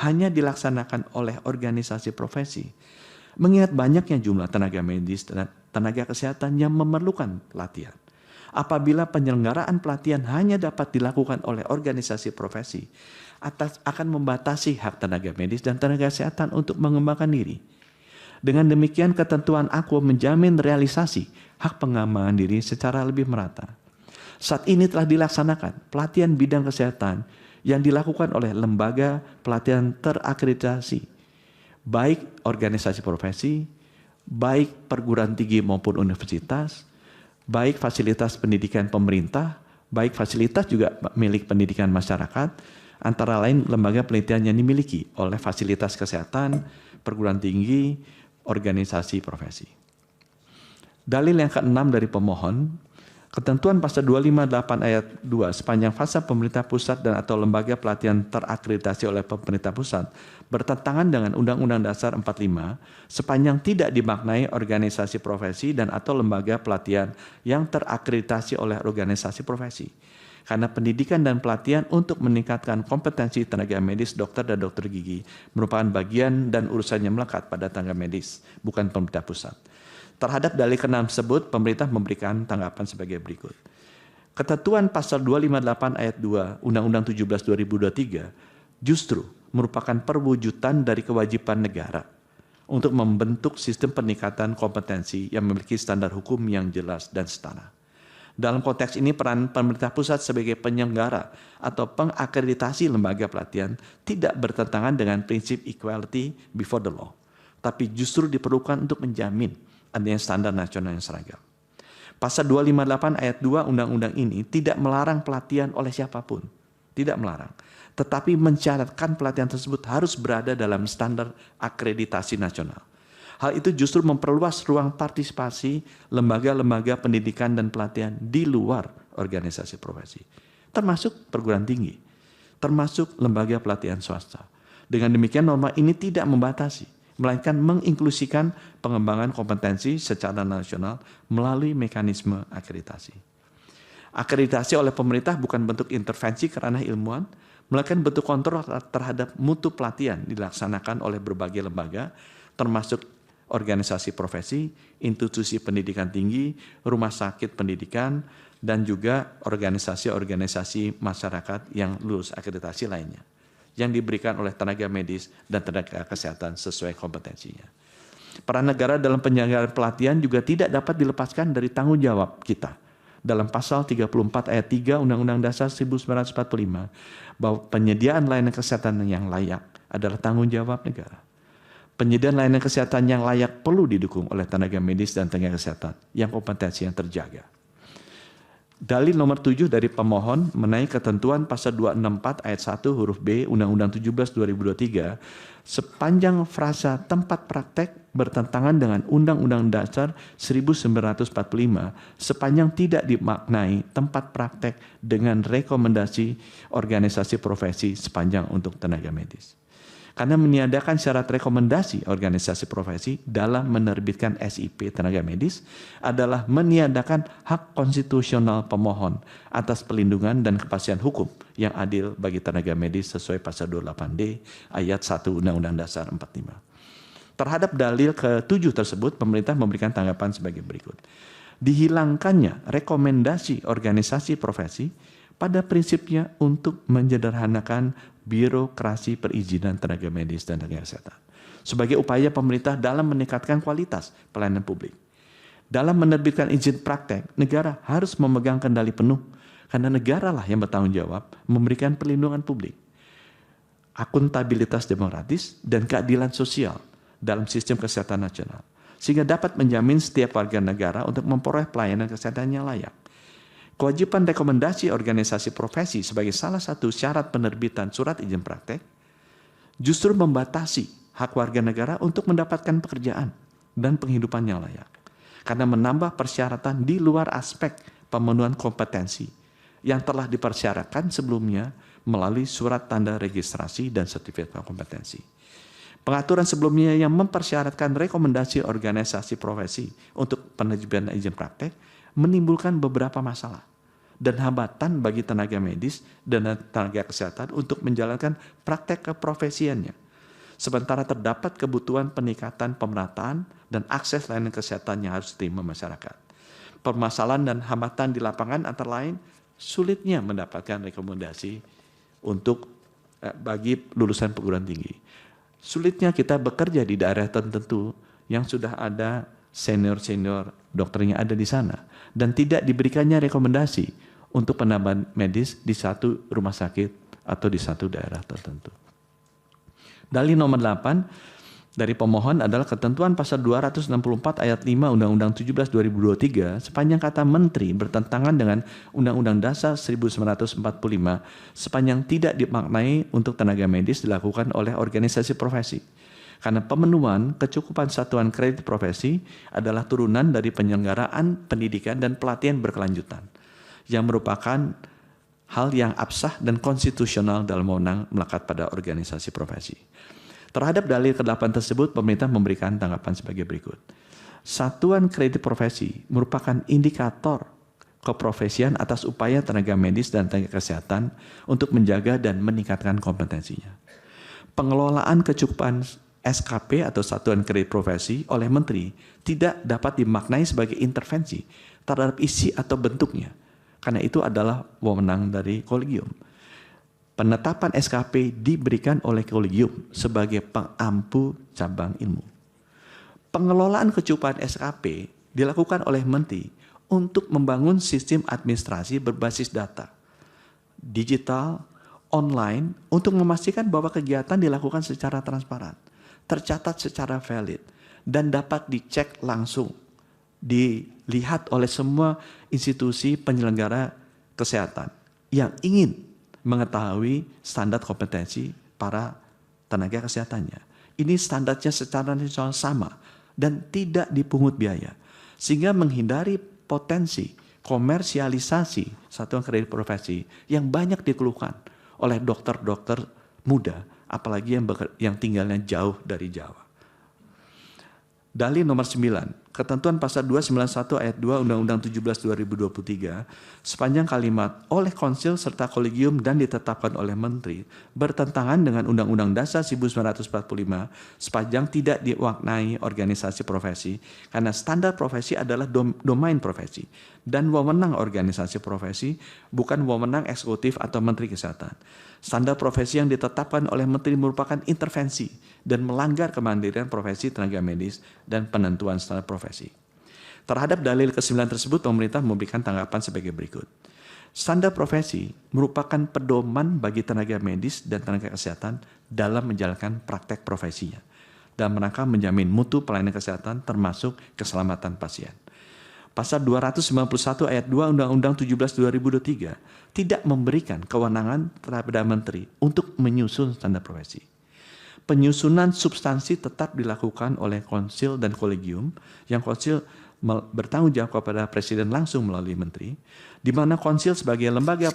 hanya dilaksanakan oleh organisasi profesi. Mengingat banyaknya jumlah tenaga medis dan tenaga kesehatan yang memerlukan pelatihan. Apabila penyelenggaraan pelatihan hanya dapat dilakukan oleh organisasi profesi, akan membatasi hak tenaga medis dan tenaga kesehatan untuk mengembangkan diri. Dengan demikian ketentuan AQO menjamin realisasi hak pengembangan diri secara lebih merata. Saat ini telah dilaksanakan pelatihan bidang kesehatan yang dilakukan oleh lembaga pelatihan terakreditasi, baik organisasi profesi, baik perguruan tinggi maupun universitas, baik fasilitas pendidikan pemerintah, baik fasilitas juga milik pendidikan masyarakat, antara lain lembaga penelitian yang dimiliki oleh fasilitas kesehatan, perguruan tinggi, organisasi profesi. Dalil yang ke-6 dari pemohon, ketentuan pasal 258 ayat 2 sepanjang fasa pemerintah pusat dan atau lembaga pelatihan terakreditasi oleh pemerintah pusat bertentangan dengan Undang-Undang Dasar 45 sepanjang tidak dimaknai organisasi profesi dan atau lembaga pelatihan yang terakreditasi oleh organisasi profesi. Karena pendidikan dan pelatihan untuk meningkatkan kompetensi tenaga medis, dokter dan dokter gigi merupakan bagian dan urusan yang melekat pada tenaga medis, bukan pemerintah pusat. Terhadap dalil ke-6 tersebut, pemerintah memberikan tanggapan sebagai berikut. Ketentuan pasal 258 ayat 2 Undang-Undang 17/2023 justru merupakan perwujudan dari kewajiban negara untuk membentuk sistem peningkatan kompetensi yang memiliki standar hukum yang jelas dan setara. Dalam konteks ini peran pemerintah pusat sebagai penyelenggara atau pengakreditasi lembaga pelatihan tidak bertentangan dengan prinsip equality before the law, tapi justru diperlukan untuk menjamin adanya standar nasional yang seragam. Pasal 258 ayat 2 undang-undang ini tidak melarang pelatihan oleh siapapun, tidak melarang, tetapi mensyaratkan pelatihan tersebut harus berada dalam standar akreditasi nasional. Hal itu justru memperluas ruang partisipasi lembaga-lembaga pendidikan dan pelatihan di luar organisasi profesi, termasuk perguruan tinggi, termasuk lembaga pelatihan swasta. Dengan demikian norma ini tidak membatasi, melainkan menginklusikan pengembangan kompetensi secara nasional melalui mekanisme akreditasi. Akreditasi oleh pemerintah bukan bentuk intervensi ke ranah ilmuwan, melainkan bentuk kontrol terhadap mutu pelatihan dilaksanakan oleh berbagai lembaga, termasuk organisasi profesi, institusi pendidikan tinggi, rumah sakit pendidikan, dan juga organisasi-organisasi masyarakat yang lulus akreditasi lainnya, yang diberikan oleh tenaga medis dan tenaga kesehatan sesuai kompetensinya. Peran negara dalam penyelenggaraan pelatihan juga tidak dapat dilepaskan dari tanggung jawab kita dalam pasal 34 ayat 3 Undang-Undang Dasar 1945 bahwa penyediaan layanan kesehatan yang layak adalah tanggung jawab negara. Penyediaan layanan kesehatan yang layak perlu didukung oleh tenaga medis dan tenaga kesehatan yang kompetensi yang terjaga. Dalil nomor 7 dari pemohon mengenai ketentuan pasal 264 ayat 1 huruf B Undang-Undang 17 2023 sepanjang frasa tempat praktek bertentangan dengan Undang-Undang Dasar 1945 sepanjang tidak dimaknai tempat praktek dengan rekomendasi organisasi profesi sepanjang untuk tenaga medis. Karena meniadakan syarat rekomendasi organisasi profesi dalam menerbitkan SIP tenaga medis adalah meniadakan hak konstitusional pemohon atas perlindungan dan kepastian hukum yang adil bagi tenaga medis sesuai pasal 28D ayat 1 Undang-Undang Dasar 45. Terhadap dalil ke-7 tersebut, pemerintah memberikan tanggapan sebagai berikut. Dihilangkannya rekomendasi organisasi profesi pada prinsipnya untuk menyederhanakan birokrasi perizinan tenaga medis dan tenaga kesehatan sebagai upaya pemerintah dalam meningkatkan kualitas pelayanan publik. Dalam menerbitkan izin praktek, negara harus memegang kendali penuh karena negara lah yang bertanggung jawab memberikan perlindungan publik, akuntabilitas demokratis, dan keadilan sosial dalam sistem kesehatan nasional sehingga dapat menjamin setiap warga negara untuk memperoleh pelayanan kesehatan yang layak. Kewajiban rekomendasi organisasi profesi sebagai salah satu syarat penerbitan surat izin praktek justru membatasi hak warga negara untuk mendapatkan pekerjaan dan penghidupan yang layak. Karena menambah persyaratan di luar aspek pemenuhan kompetensi yang telah dipersyaratkan sebelumnya melalui surat tanda registrasi dan sertifikat kompetensi. Pengaturan sebelumnya yang mempersyaratkan rekomendasi organisasi profesi untuk penerbitan izin praktek menimbulkan beberapa masalah dan hambatan bagi tenaga medis dan tenaga kesehatan untuk menjalankan praktek keprofesiannya. Sementara terdapat kebutuhan peningkatan pemerataan dan akses layanan kesehatan yang harus diterima masyarakat. Permasalahan dan hambatan di lapangan antara lain sulitnya mendapatkan rekomendasi untuk bagi lulusan perguruan tinggi. Sulitnya kita bekerja di daerah tertentu yang sudah ada senior-senior dokternya ada di sana dan tidak diberikannya rekomendasi untuk penambahan medis di satu rumah sakit atau di satu daerah tertentu. Dalil nomor 8 dari pemohon adalah ketentuan pasal 264 ayat 5 Undang-Undang 17 2023 sepanjang kata menteri bertentangan dengan Undang-Undang Dasar 1945 sepanjang tidak dimaknai untuk tenaga medis dilakukan oleh organisasi profesi. Karena pemenuhan kecukupan satuan kredit profesi adalah turunan dari penyelenggaraan pendidikan dan pelatihan berkelanjutan yang merupakan hal yang absah dan konstitusional dalam wewenang melekat pada organisasi profesi. Terhadap dalil ke-8 tersebut, pemerintah memberikan tanggapan sebagai berikut. Satuan kredit profesi merupakan indikator keprofesian atas upaya tenaga medis dan tenaga kesehatan untuk menjaga dan meningkatkan kompetensinya. Pengelolaan kecukupan SKP atau Satuan Kredit Profesi oleh Menteri tidak dapat dimaknai sebagai intervensi terhadap isi atau bentuknya, karena itu adalah wewenang dari kolegium. Penetapan SKP diberikan oleh kolegium sebagai pengampu cabang ilmu. Pengelolaan kecukupan SKP dilakukan oleh Menteri untuk membangun sistem administrasi berbasis data, digital, online untuk memastikan bahwa kegiatan dilakukan secara transparan, tercatat secara valid, dan dapat dicek langsung, dilihat oleh semua institusi penyelenggara kesehatan yang ingin mengetahui standar kompetensi para tenaga kesehatannya. Ini standarnya secara nasional sama dan tidak dipungut biaya, sehingga menghindari potensi komersialisasi satuan kredit profesi yang banyak dikeluhkan oleh dokter-dokter muda, apalagi yang tinggalnya jauh dari Jawa. Dalil nomor 9, ketentuan pasal 291 ayat 2 Undang-Undang 17 2023 sepanjang kalimat oleh konsil serta kolegium dan ditetapkan oleh menteri bertentangan dengan Undang-Undang Dasar 1945 sepanjang tidak dimaknai organisasi profesi karena standar profesi adalah domain profesi dan wewenang organisasi profesi bukan wewenang eksekutif atau menteri kesehatan. Standar profesi yang ditetapkan oleh menteri merupakan intervensi dan melanggar kemandirian profesi tenaga medis dan penentuan standar profesi. Terhadap dalil ke-9 tersebut, pemerintah memberikan tanggapan sebagai berikut. Standar profesi merupakan pedoman bagi tenaga medis dan tenaga kesehatan dalam menjalankan praktek profesinya, dalam rangka menjamin mutu pelayanan kesehatan termasuk keselamatan pasien. Pasal 291 ayat 2 Undang-Undang 17 2023 tidak memberikan kewenangan kepada menteri untuk menyusun standar profesi. Penyusunan substansi tetap dilakukan oleh konsil dan kolegium, yang konsil bertanggung jawab kepada presiden langsung melalui menteri, di mana konsil sebagai lembaga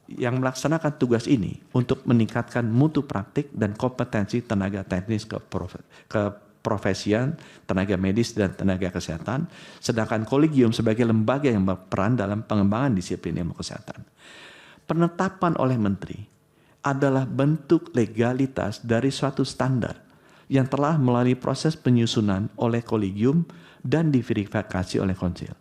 yang melaksanakan tugas ini untuk meningkatkan mutu praktik dan kompetensi tenaga teknis keprofesian, tenaga medis dan tenaga kesehatan, sedangkan kolegium sebagai lembaga yang berperan dalam pengembangan disiplin ilmu kesehatan. Penetapan oleh menteri adalah bentuk legalitas dari suatu standar yang telah melalui proses penyusunan oleh kolegium dan diverifikasi oleh konsil.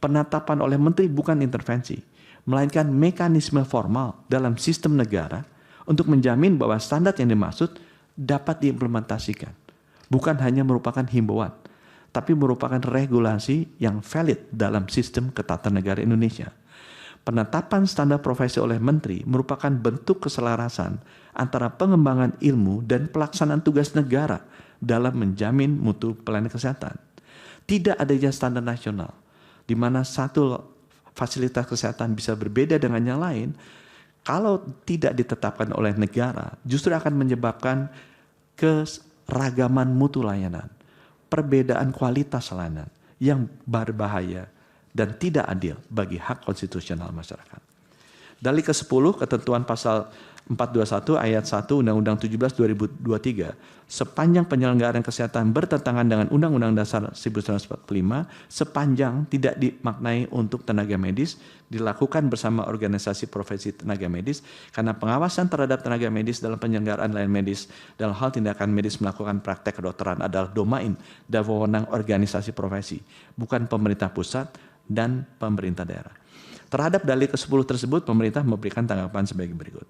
Penetapan oleh menteri bukan intervensi, melainkan mekanisme formal dalam sistem negara untuk menjamin bahwa standar yang dimaksud dapat diimplementasikan. Bukan hanya merupakan himbauan, tapi merupakan regulasi yang valid dalam sistem ketatanegaraan Indonesia. Penetapan standar profesi oleh menteri merupakan bentuk keselarasan antara pengembangan ilmu dan pelaksanaan tugas negara dalam menjamin mutu pelayanan kesehatan. Tidak adanya standar nasional, di mana satu fasilitas kesehatan bisa berbeda dengan yang lain, kalau tidak ditetapkan oleh negara, justru akan menyebabkan keragaman mutu layanan, perbedaan kualitas layanan yang berbahaya dan tidak adil bagi hak konstitusional masyarakat. Dalil ke-10, ketentuan pasal 421 ayat 1 Undang-Undang 17 2023, sepanjang penyelenggaraan kesehatan bertentangan dengan Undang-Undang Dasar 1945, sepanjang tidak dimaknai untuk tenaga medis, dilakukan bersama organisasi profesi tenaga medis, karena pengawasan terhadap tenaga medis dalam penyelenggaraan layanan medis dalam hal tindakan medis melakukan praktek kedokteran adalah domain dan wewenang organisasi profesi, bukan pemerintah pusat dan pemerintah daerah. Terhadap dalil ke-10 tersebut, pemerintah memberikan tanggapan sebagai berikut.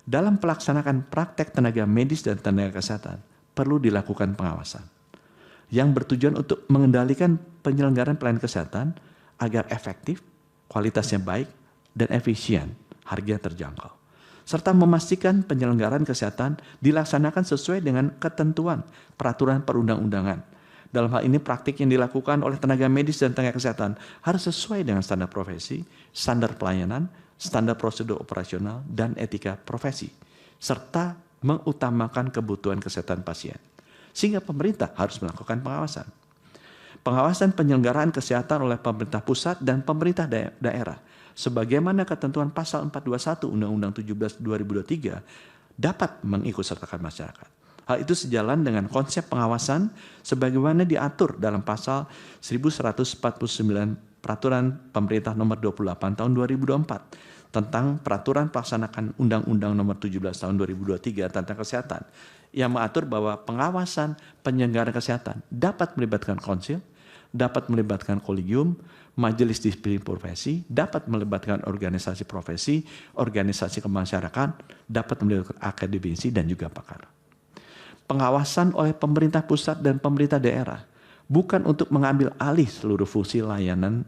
Dalam pelaksanaan praktek tenaga medis dan tenaga kesehatan, perlu dilakukan pengawasan yang bertujuan untuk mengendalikan penyelenggaraan pelayanan kesehatan agar efektif, kualitasnya baik, dan efisien, harga terjangkau. Serta memastikan penyelenggaraan kesehatan dilaksanakan sesuai dengan ketentuan peraturan perundang-undangan. Dalam hal ini praktik yang dilakukan oleh tenaga medis dan tenaga kesehatan harus sesuai dengan standar profesi, standar pelayanan, standar prosedur operasional, dan etika profesi, serta mengutamakan kebutuhan kesehatan pasien. Sehingga pemerintah harus melakukan pengawasan. Pengawasan penyelenggaraan kesehatan oleh pemerintah pusat dan pemerintah daerah, sebagaimana ketentuan pasal 421 Undang-Undang 17 2023, dapat mengikutsertakan masyarakat. Hal itu sejalan dengan konsep pengawasan sebagaimana diatur dalam pasal 1149 Peraturan Pemerintah Nomor 28 Tahun 2024 tentang Peraturan Pelaksanaan Undang-Undang Nomor 17 Tahun 2023 tentang Kesehatan, yang mengatur bahwa pengawasan penyelenggaraan kesehatan dapat melibatkan konsil, dapat melibatkan kolegium, majelis disiplin profesi, dapat melibatkan organisasi profesi, organisasi kemasyarakatan, dapat melibatkan akademisi dan juga pakar. Pengawasan oleh pemerintah pusat dan pemerintah daerah bukan untuk mengambil alih seluruh fungsi layanan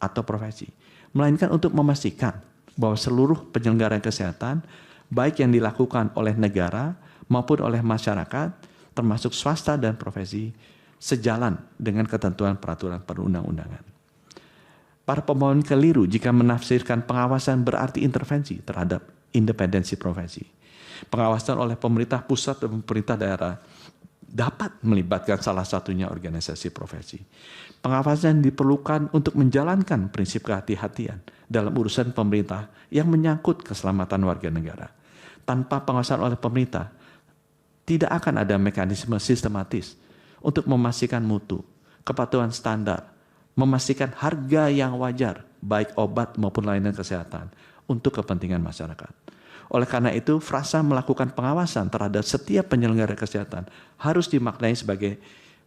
atau profesi, melainkan untuk memastikan bahwa seluruh penyelenggaraan kesehatan, baik yang dilakukan oleh negara maupun oleh masyarakat, termasuk swasta dan profesi, sejalan dengan ketentuan peraturan perundang-undangan. Para pemohon keliru jika menafsirkan pengawasan berarti intervensi terhadap independensi profesi. Pengawasan oleh pemerintah pusat dan pemerintah daerah dapat melibatkan salah satunya organisasi profesi. Pengawasan diperlukan untuk menjalankan prinsip kehati-hatian dalam urusan pemerintah yang menyangkut keselamatan warga negara. Tanpa pengawasan oleh pemerintah, tidak akan ada mekanisme sistematis untuk memastikan mutu, kepatuhan standar, memastikan harga yang wajar, baik obat maupun layanan kesehatan, untuk kepentingan masyarakat. Oleh karena itu, frasa melakukan pengawasan terhadap setiap penyelenggara kesehatan harus dimaknai sebagai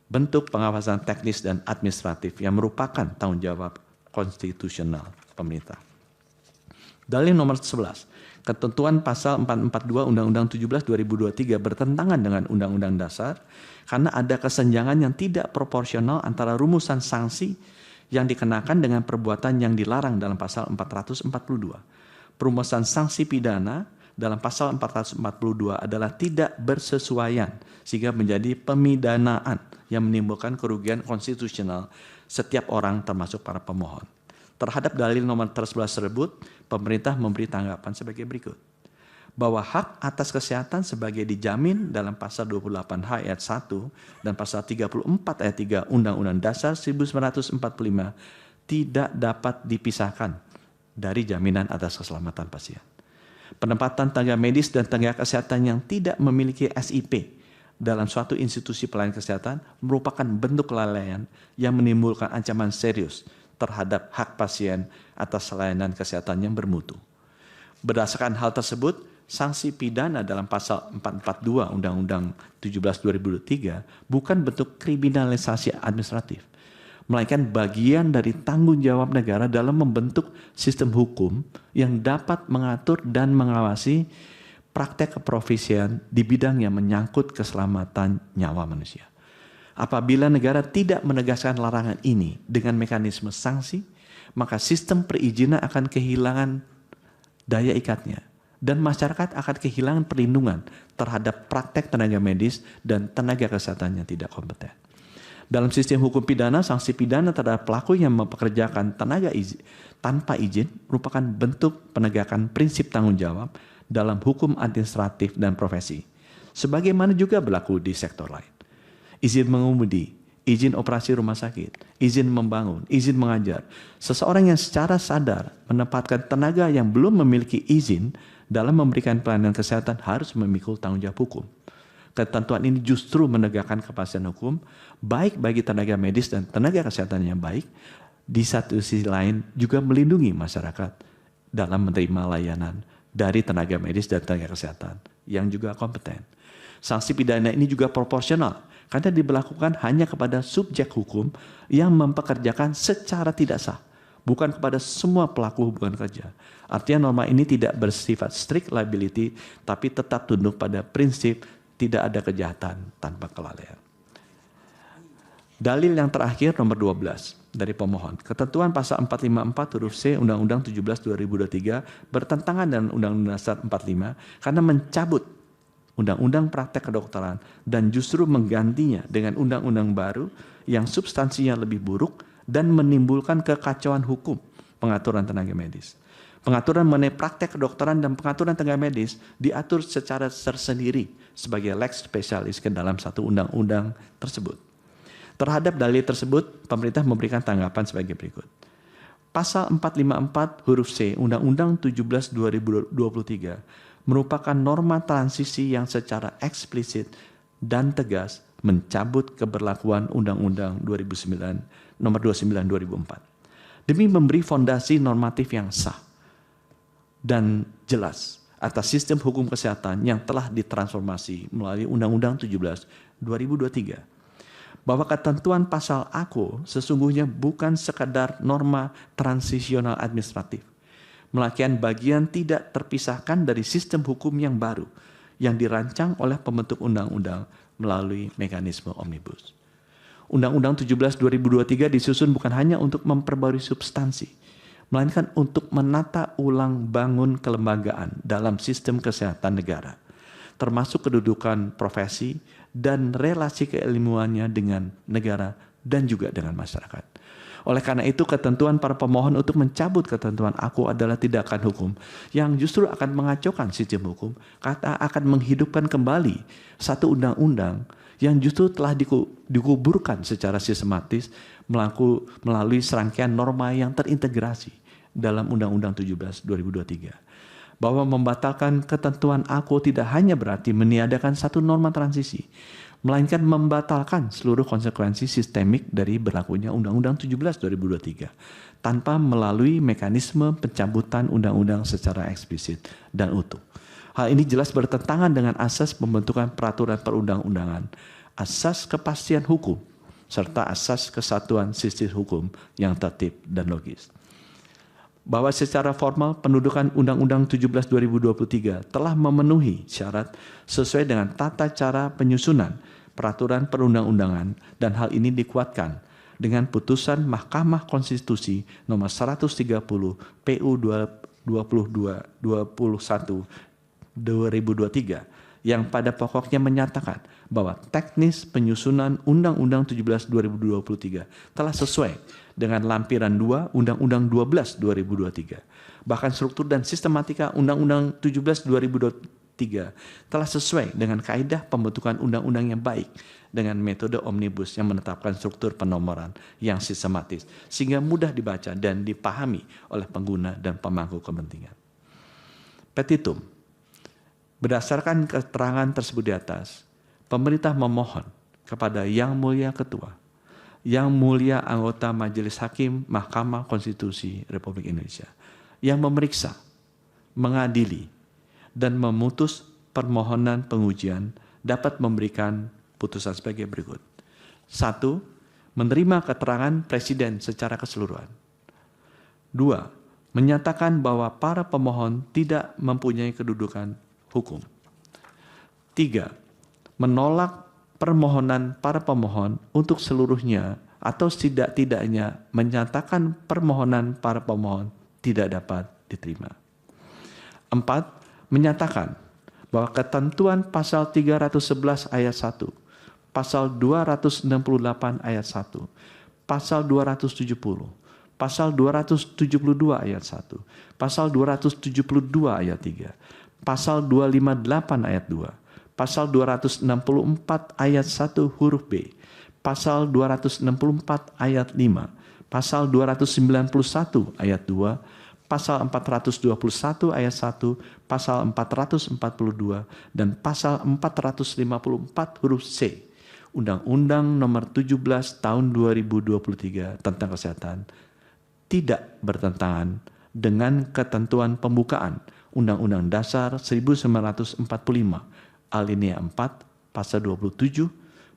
bentuk pengawasan teknis dan administratif yang merupakan tanggung jawab konstitusional pemerintah. Dalil nomor 11. Ketentuan pasal 442 Undang-Undang 17 2023 bertentangan dengan Undang-Undang Dasar karena ada kesenjangan yang tidak proporsional antara rumusan sanksi yang dikenakan dengan perbuatan yang dilarang dalam pasal 442. Perumusan sanksi pidana dalam pasal 442 adalah tidak bersesuaian sehingga menjadi pemidanaan yang menimbulkan kerugian konstitusional setiap orang termasuk para pemohon. Terhadap dalil nomor 11 tersebut, pemerintah memberi tanggapan sebagai berikut. Bahwa hak atas kesehatan sebagai dijamin dalam pasal 28H ayat 1 dan pasal 34 ayat 3 Undang-Undang Dasar 1945 tidak dapat dipisahkan dari jaminan atas keselamatan pasien. Penempatan tenaga medis dan tenaga kesehatan yang tidak memiliki SIP dalam suatu institusi pelayanan kesehatan merupakan bentuk kelalaian yang menimbulkan ancaman serius terhadap hak pasien atas layanan kesehatan yang bermutu. Berdasarkan hal tersebut, sanksi pidana dalam pasal 442 Undang-Undang 17 2023 bukan bentuk kriminalisasi administratif, melainkan bagian dari tanggung jawab negara dalam membentuk sistem hukum yang dapat mengatur dan mengawasi praktek keprofesian di bidang yang menyangkut keselamatan nyawa manusia. Apabila negara tidak menegaskan larangan ini dengan mekanisme sanksi, maka sistem perizinan akan kehilangan daya ikatnya dan masyarakat akan kehilangan perlindungan terhadap praktek tenaga medis dan tenaga kesehatan yang tidak kompeten. Dalam sistem hukum pidana, sanksi pidana terhadap pelaku yang mempekerjakan tenaga tanpa izin merupakan bentuk penegakan prinsip tanggung jawab dalam hukum administratif dan profesi, sebagaimana juga berlaku di sektor lain. Izin mengemudi, izin operasi rumah sakit, izin membangun, izin mengajar. Seseorang yang secara sadar menempatkan tenaga yang belum memiliki izin dalam memberikan pelayanan kesehatan harus memikul tanggung jawab hukum. Ketentuan ini justru menegakkan kepastian hukum baik bagi tenaga medis dan tenaga kesehatan yang baik, di satu sisi lain juga melindungi masyarakat dalam menerima layanan dari tenaga medis dan tenaga kesehatan yang juga kompeten. Sanksi pidana ini juga proporsional karena diberlakukan hanya kepada subjek hukum yang mempekerjakan secara tidak sah, bukan kepada semua pelaku hubungan kerja. Artinya norma ini tidak bersifat strict liability, tapi tetap tunduk pada prinsip tidak ada kejahatan tanpa kelalaian. Dalil yang terakhir nomor 12 dari pemohon. Ketentuan pasal 454 huruf C Undang-Undang 17 2023 bertentangan dengan Undang-Undang Dasar 45 karena mencabut Undang-Undang Praktek Kedokteran dan justru menggantinya dengan undang-undang baru yang substansinya lebih buruk dan menimbulkan kekacauan hukum pengaturan tenaga medis. Pengaturan mengenai praktek kedokteran dan pengaturan tenaga medis diatur secara tersendiri sebagai lex specialis ke dalam satu undang-undang tersebut. Terhadap dalil tersebut, pemerintah memberikan tanggapan sebagai berikut. Pasal 454 huruf C Undang-Undang 17 2023 merupakan norma transisi yang secara eksplisit dan tegas mencabut keberlakuan Undang-Undang 2009 nomor 29 2004 demi memberi fondasi normatif yang sah dan jelas atas sistem hukum kesehatan yang telah ditransformasi melalui Undang-Undang 17 2023. Bahwa ketentuan pasal AKO sesungguhnya bukan sekadar norma transisional administratif, melainkan bagian tidak terpisahkan dari sistem hukum yang baru yang dirancang oleh pembentuk undang-undang melalui mekanisme omnibus. Undang-Undang 17 2023 disusun bukan hanya untuk memperbarui substansi, melainkan untuk menata ulang bangun kelembagaan dalam sistem kesehatan negara, termasuk kedudukan profesi dan relasi keilmuannya dengan negara dan juga dengan masyarakat. Oleh karena itu, ketentuan para pemohon untuk mencabut ketentuan AKO adalah tindakan hukum yang justru akan mengacaukan sistem hukum, karena akan menghidupkan kembali satu undang-undang yang justru telah dikuburkan secara sistematis melalui serangkaian norma yang terintegrasi dalam Undang-Undang 17 2023. Bahwa membatalkan ketentuan AKO tidak hanya berarti meniadakan satu norma transisi, melainkan membatalkan seluruh konsekuensi sistemik dari berlakunya Undang-Undang 17 2023 tanpa melalui mekanisme pencabutan undang-undang secara eksplisit dan utuh. Hal ini jelas bertentangan dengan asas pembentukan peraturan perundang-undangan, asas kepastian hukum, serta asas kesatuan sistem hukum yang tertib dan logis. bahwa secara formal pendudukan Undang-Undang 17 2023 telah memenuhi syarat sesuai dengan tata cara penyusunan peraturan perundang-undangan dan hal ini dikuatkan dengan putusan Mahkamah Konstitusi nomor 130 PU 2023 yang pada pokoknya menyatakan bahwa teknis penyusunan Undang-Undang 17 2023 telah sesuai dengan lampiran 2 Undang-Undang 12 2023. Bahkan struktur dan sistematika Undang-Undang 17 2023 telah sesuai dengan kaidah pembentukan undang-undang yang baik dengan metode omnibus yang menetapkan struktur penomoran yang sistematis sehingga mudah dibaca dan dipahami oleh pengguna dan pemangku kepentingan. Petitum. Berdasarkan keterangan tersebut di atas, pemerintah memohon kepada Yang Mulia Ketua, Yang Mulia Anggota Majelis Hakim Mahkamah Konstitusi Republik Indonesia yang memeriksa, mengadili, dan memutus permohonan pengujian dapat memberikan putusan sebagai berikut. 1. Menerima keterangan Presiden secara keseluruhan. 2. Menyatakan bahwa para pemohon tidak mempunyai kedudukan hukum. 3. Menolak permohonan para pemohon untuk seluruhnya atau setidak-tidaknya menyatakan permohonan para pemohon tidak dapat diterima. 4. Menyatakan bahwa ketentuan pasal 311 ayat 1, pasal 268 ayat 1, pasal 270, pasal 272 ayat 1, pasal 272 ayat 3, pasal 258 ayat 2, pasal 264 ayat 1 huruf B, pasal 264 ayat 5, pasal 291 ayat 2, pasal 421 ayat 1, pasal 442, dan pasal 454 huruf C Undang-Undang Nomor 17 Tahun 2023 tentang Kesehatan tidak bertentangan dengan ketentuan pembukaan Undang-Undang Dasar 1945 alinea 4 pasal 27,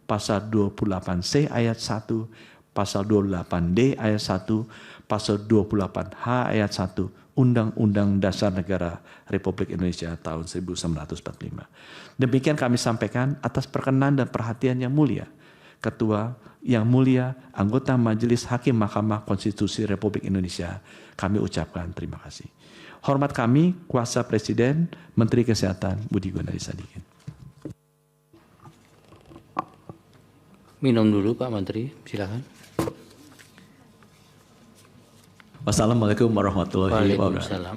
pasal 28C ayat 1, pasal 28D ayat 1, pasal 28H ayat 1 Undang-Undang Dasar Negara Republik Indonesia tahun 1945. Demikian kami sampaikan atas perkenan dan perhatian yang mulia Ketua, Yang Mulia Anggota Majelis Hakim Mahkamah Konstitusi Republik Indonesia. Kami ucapkan terima kasih. Hormat kami Kuasa Presiden Menteri Kesehatan Budi Gunadi Sadikin. Minum dulu Pak Menteri, silakan. Wassalamualaikum warahmatullahi wabarakatuh. Waalaikumsalam.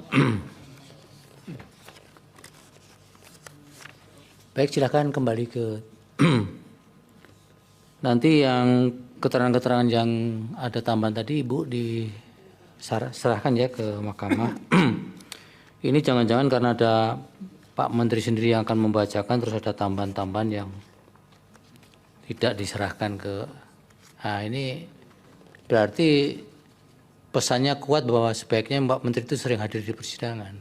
Baik, silakan kembali ke nanti yang keterangan-keterangan yang ada tambahan tadi Ibu diserahkan ya ke mahkamah. Ini jangan-jangan karena ada Pak Menteri sendiri yang akan membacakan terus ada tambahan-tambahan yang tidak diserahkan ke. Nah, ini berarti pesannya kuat bahwa sebaiknya Pak Menteri itu sering hadir di persidangan.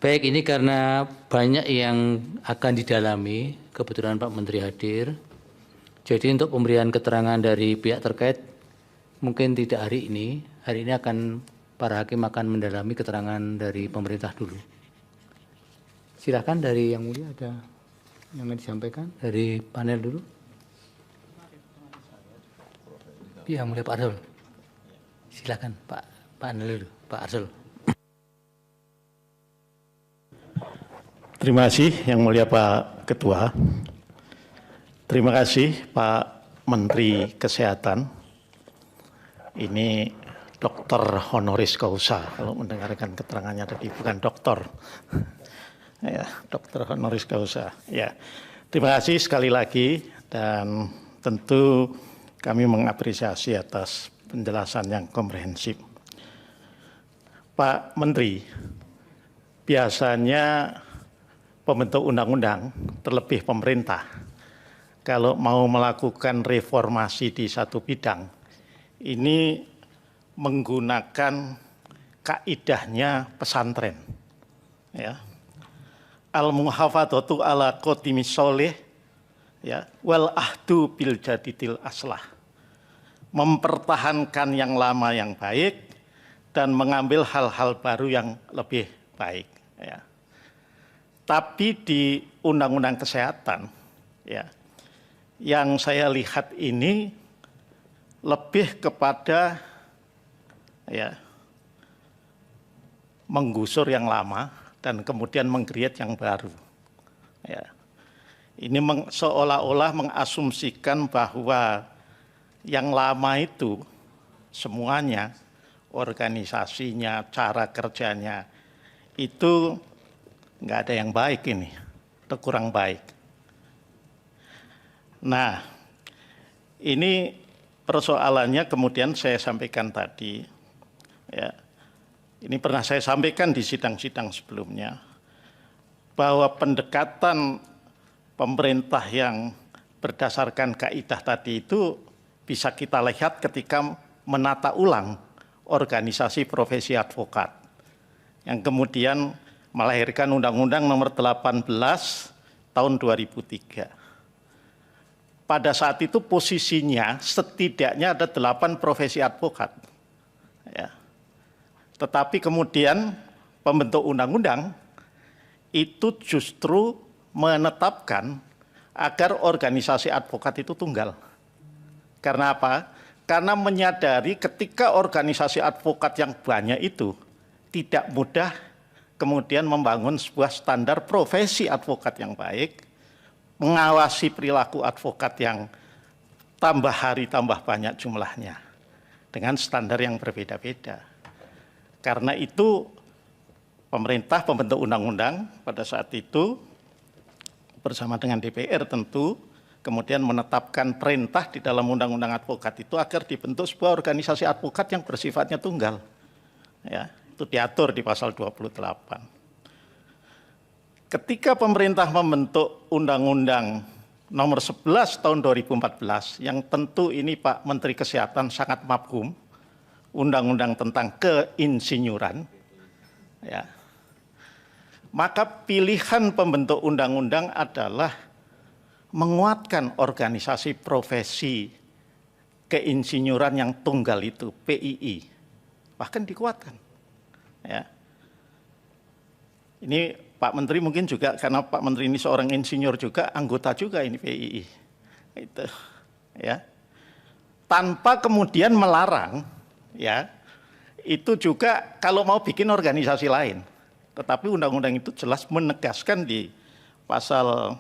Baik, ini karena banyak yang akan didalami, kebetulan Pak Menteri hadir. Jadi untuk pemberian keterangan dari pihak terkait mungkin tidak hari ini akan para hakim akan mendalami keterangan dari pemerintah dulu. Silakan dari Yang Mulia ada yang ingin disampaikan dari panel dulu. Yang Mulia Pak Arsul. Silakan Pak panel dulu, Pak Arsul. Terima kasih Yang Mulia Pak Ketua. Terima kasih Pak Menteri Kesehatan. Ini dokter honoris causa kalau mendengarkan keterangannya tadi, bukan dokter. Ya, dokter honoris causa. Ya. Terima kasih sekali lagi dan tentu kami mengapresiasi atas penjelasan yang komprehensif. Pak Menteri, biasanya pembentuk undang-undang, terlebih pemerintah, kalau mau melakukan reformasi di satu bidang, ini menggunakan kaidahnya pesantren. Ya. Al-muhafadzatu ala qotimi sholih, ya, wal ahdu bil jadidil aslah. mempertahankan yang lama yang baik, dan mengambil hal-hal baru yang lebih baik. Ya. Tapi di Undang-Undang Kesehatan, ya, yang saya lihat ini lebih kepada ya, menggusur yang lama dan kemudian meng-create yang baru. Ya. Ini seolah-olah mengasumsikan bahwa yang lama itu semuanya, organisasinya, cara kerjanya, itu nggak ada yang baik ini, atau kurang baik. Nah, ini persoalannya kemudian saya sampaikan tadi, ya, ini pernah saya sampaikan di sidang-sidang sebelumnya, bahwa pendekatan pemerintah yang berdasarkan kaidah tadi itu bisa kita lihat ketika menata ulang organisasi profesi advokat yang kemudian melahirkan Undang-Undang Nomor 18 tahun 2003. Pada saat itu posisinya setidaknya ada 8 profesi advokat. Ya. Tetapi kemudian pembentuk undang-undang itu justru menetapkan agar organisasi advokat itu tunggal. Karena apa? Karena menyadari ketika organisasi advokat yang banyak itu tidak mudah kemudian membangun sebuah standar profesi advokat yang baik, mengawasi perilaku advokat yang tambah hari tambah banyak jumlahnya dengan standar yang berbeda-beda. Karena itu pemerintah pembentuk undang-undang pada saat itu bersama dengan DPR tentu kemudian menetapkan perintah di dalam undang-undang advokat itu agar dibentuk sebuah organisasi advokat yang bersifatnya tunggal. Ya, itu diatur di pasal 28. Ketika pemerintah membentuk Undang-Undang Nomor 11 tahun 2014 yang tentu ini Pak Menteri Kesehatan sangat mafhum, Undang-Undang tentang keinsinyuran, ya, maka pilihan pembentuk undang-undang adalah menguatkan organisasi profesi keinsinyuran yang tunggal itu, PII, bahkan dikuatkan. Ya. Ini Pak Menteri mungkin juga karena Pak Menteri ini seorang insinyur juga, anggota juga ini PII, itu, ya. Tanpa kemudian melarang, ya, itu juga kalau mau bikin organisasi lain. Tetapi undang-undang itu jelas menegaskan di pasal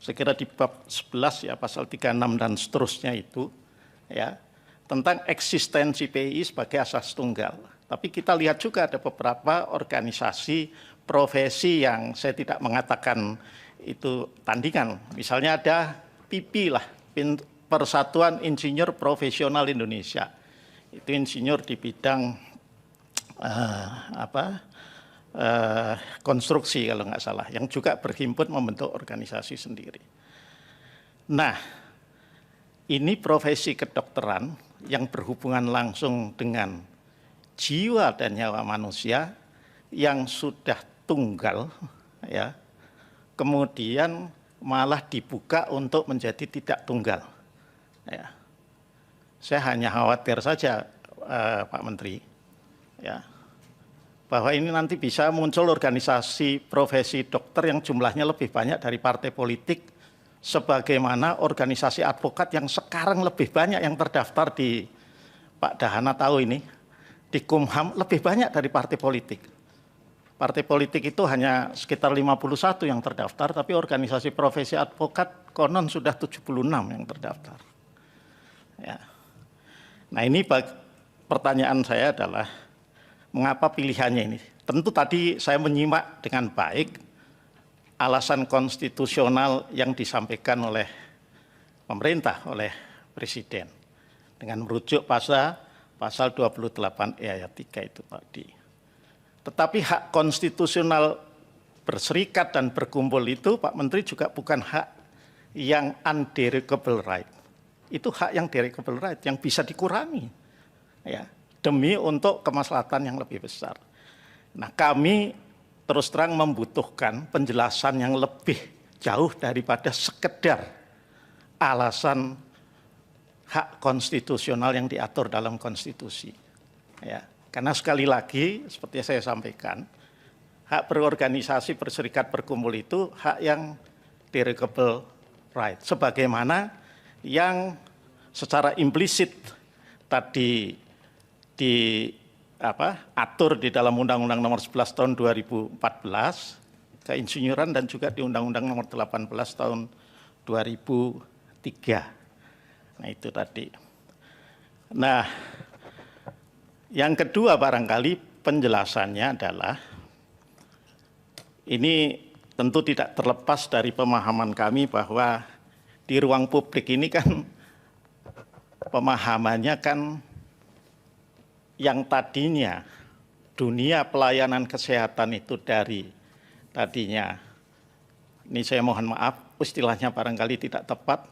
saya kira di bab 11 ya, pasal 36 dan seterusnya itu, ya, tentang eksistensi PII sebagai asas tunggal. Tapi kita lihat juga ada beberapa organisasi profesi yang saya tidak mengatakan itu tandingan. Misalnya ada PIPI lah, Persatuan Insinyur Profesional Indonesia. Itu insinyur di bidang konstruksi kalau nggak salah, yang juga berhimpun membentuk organisasi sendiri. Nah, ini profesi kedokteran yang berhubungan langsung dengan jiwa dan nyawa manusia yang sudah tunggal, ya, kemudian malah dibuka untuk menjadi tidak tunggal. Ya. Saya hanya khawatir saja, Pak Menteri, ya, bahwa ini nanti bisa muncul organisasi profesi dokter yang jumlahnya lebih banyak dari partai politik, sebagaimana organisasi advokat yang sekarang lebih banyak yang terdaftar di, Pak Dahana tahu ini, di Kumham lebih banyak dari partai politik. Partai politik itu hanya sekitar 51 yang terdaftar, tapi organisasi profesi advokat konon sudah 76 yang terdaftar. Ya. Nah ini pertanyaan saya adalah, mengapa pilihannya ini? Tentu tadi saya menyimak dengan baik alasan konstitusional yang disampaikan oleh pemerintah, oleh Presiden. Dengan merujuk pasal 28E ayat 3 itu tadi. Tetapi hak konstitusional berserikat dan berkumpul itu, Pak Menteri, juga bukan hak yang underogable right. Itu hak yang derogable right, yang bisa dikurangi. Ya. Demi untuk kemaslahatan yang lebih besar. Nah, kami terus terang membutuhkan penjelasan yang lebih jauh daripada sekedar alasan hak konstitusional yang diatur dalam konstitusi. Ya, karena sekali lagi seperti yang saya sampaikan, hak berorganisasi, berserikat, berkumpul itu hak yang derogable right, sebagaimana yang secara implisit tadi diatur di dalam Undang-Undang Nomor 11 Tahun 2014 keinsinyuran dan juga di Undang-Undang Nomor 18 Tahun 2003. Nah itu tadi. Nah yang kedua barangkali penjelasannya adalah ini tentu tidak terlepas dari pemahaman kami bahwa di ruang publik ini kan pemahamannya kan yang tadinya dunia pelayanan kesehatan itu dari tadinya, ini saya mohon maaf istilahnya barangkali tidak tepat,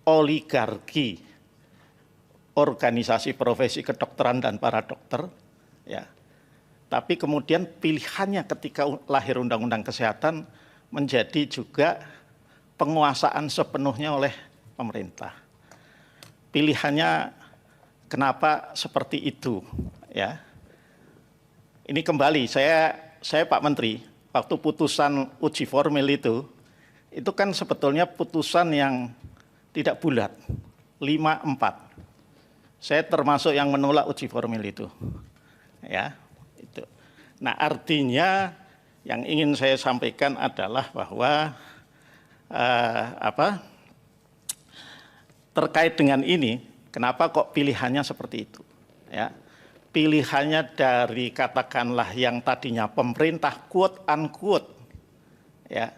oligarki organisasi profesi kedokteran dan para dokter, ya. Tapi kemudian pilihannya ketika lahir Undang-Undang Kesehatan menjadi juga penguasaan sepenuhnya oleh pemerintah. Pilihannya kenapa seperti itu, ya? Ini kembali saya Pak Menteri, waktu putusan uji formil itu kan sebetulnya putusan yang tidak bulat, 5-4. Saya termasuk yang menolak uji formil itu, ya. Itu. Nah artinya yang ingin saya sampaikan adalah bahwa terkait dengan ini. Kenapa kok pilihannya seperti itu? Ya, pilihannya dari katakanlah yang tadinya pemerintah quote unquote ya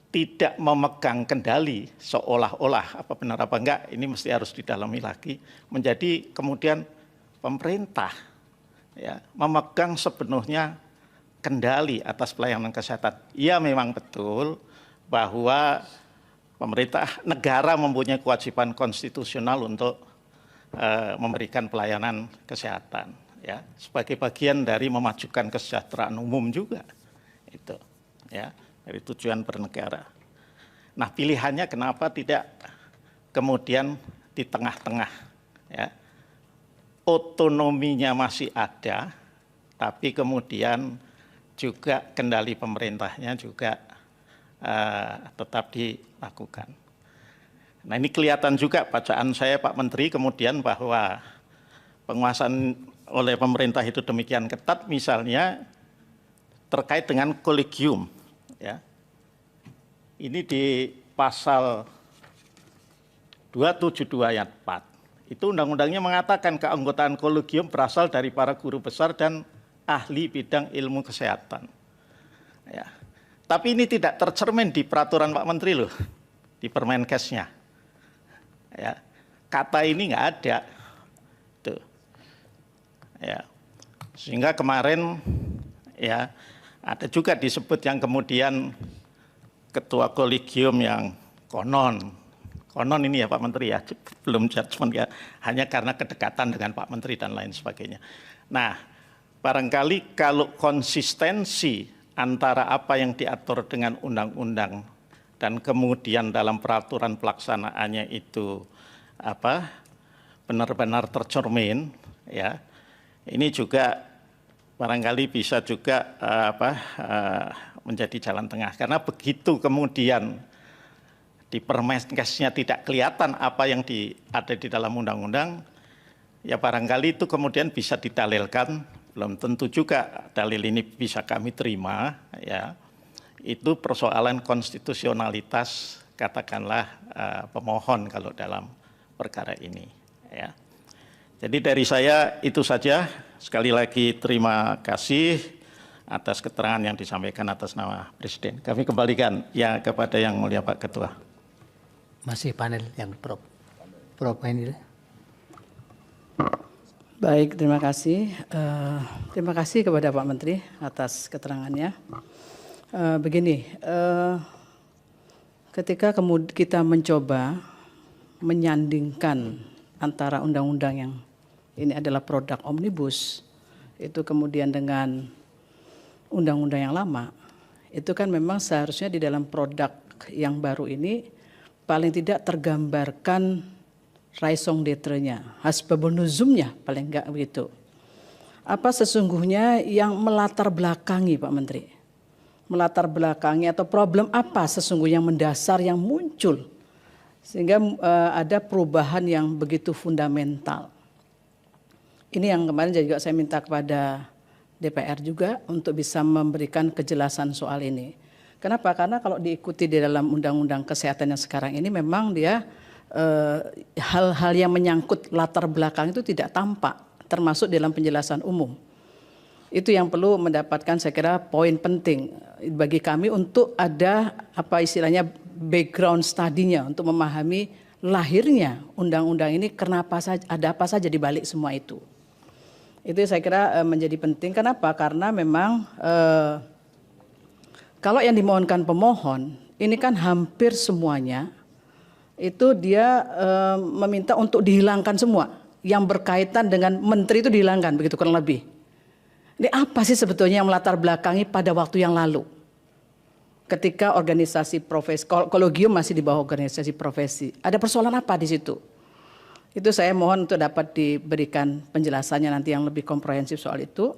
tidak memegang kendali seolah-olah apa benar apa enggak ini mesti harus didalami lagi menjadi kemudian pemerintah ya memegang sepenuhnya kendali atas pelayanan kesehatan. Iya memang betul bahwa pemerintah negara mempunyai kewajiban konstitusional untuk memberikan pelayanan kesehatan ya sebagai bagian dari memajukan kesejahteraan umum juga itu ya dari tujuan bernegara. Nah pilihannya kenapa tidak kemudian di tengah-tengah ya otonominya masih ada tapi kemudian juga kendali pemerintahnya juga tetap dilakukan. Nah ini kelihatan juga bacaan saya Pak Menteri kemudian bahwa penguasaan oleh pemerintah itu demikian ketat misalnya terkait dengan kolegium. Ya. Ini di pasal 272 ayat 4. Itu undang-undangnya mengatakan keanggotaan kolegium berasal dari para guru besar dan ahli bidang ilmu kesehatan. Ya. Tapi ini tidak tercermin di peraturan Pak Menteri loh, di Permenkesnya. Ya, kata ini nggak ada, tuh. Ya, sehingga kemarin ya ada juga disebut yang kemudian ketua kolegium yang konon ini ya Pak Menteri ya, belum judgement ya, hanya karena kedekatan dengan Pak Menteri dan lain sebagainya. Nah, barangkali kalau konsistensi antara apa yang diatur dengan undang-undang dan kemudian dalam peraturan pelaksanaannya itu benar-benar tercermin ya ini juga barangkali bisa juga menjadi jalan tengah karena begitu kemudian di Permenkesnya tidak kelihatan apa yang ada di dalam undang-undang ya barangkali itu kemudian bisa didalilkan belum tentu juga dalil ini bisa kami terima ya itu persoalan konstitusionalitas katakanlah pemohon kalau dalam perkara ini ya. Jadi dari saya itu saja. Sekali lagi terima kasih atas keterangan yang disampaikan atas nama Presiden. Kami kembalikan ya kepada Yang Mulia Pak Ketua. Masih panel yang Prof ini. Baik, terima kasih. Terima kasih kepada Pak Menteri atas keterangannya. Begini, ketika kemudian kita mencoba menyandingkan antara undang-undang yang ini adalah produk omnibus, itu kemudian dengan undang-undang yang lama, itu kan memang seharusnya di dalam produk yang baru ini paling tidak tergambarkan raison d'être-nya, asbabun nuzumnya paling enggak begitu. Apa sesungguhnya yang melatar belakangi Pak Menteri? Melatar belakangi atau problem apa sesungguhnya yang mendasar yang muncul sehingga ada perubahan yang begitu fundamental. Ini yang kemarin juga saya minta kepada DPR juga untuk bisa memberikan kejelasan soal ini. Kenapa? Karena kalau diikuti di dalam Undang-Undang Kesehatan yang sekarang ini memang dia hal-hal yang menyangkut latar belakang itu tidak tampak, termasuk dalam penjelasan umum. Itu yang perlu mendapatkan saya kira poin penting bagi kami untuk ada apa istilahnya background study-nya untuk memahami lahirnya undang-undang ini, kenapa saja, ada apa saja di balik semua itu. Itu saya kira menjadi penting. Kenapa? Karena memang kalau yang dimohonkan pemohon ini kan hampir semuanya itu dia meminta untuk dihilangkan semua yang berkaitan dengan menteri itu dihilangkan, begitu kurang lebih. Ini apa sih sebetulnya yang melatar belakangi pada waktu yang lalu? Ketika organisasi profesi, kolegium masih di bawah organisasi profesi, ada persoalan apa di situ? Itu saya mohon untuk dapat diberikan penjelasannya nanti yang lebih komprehensif soal itu.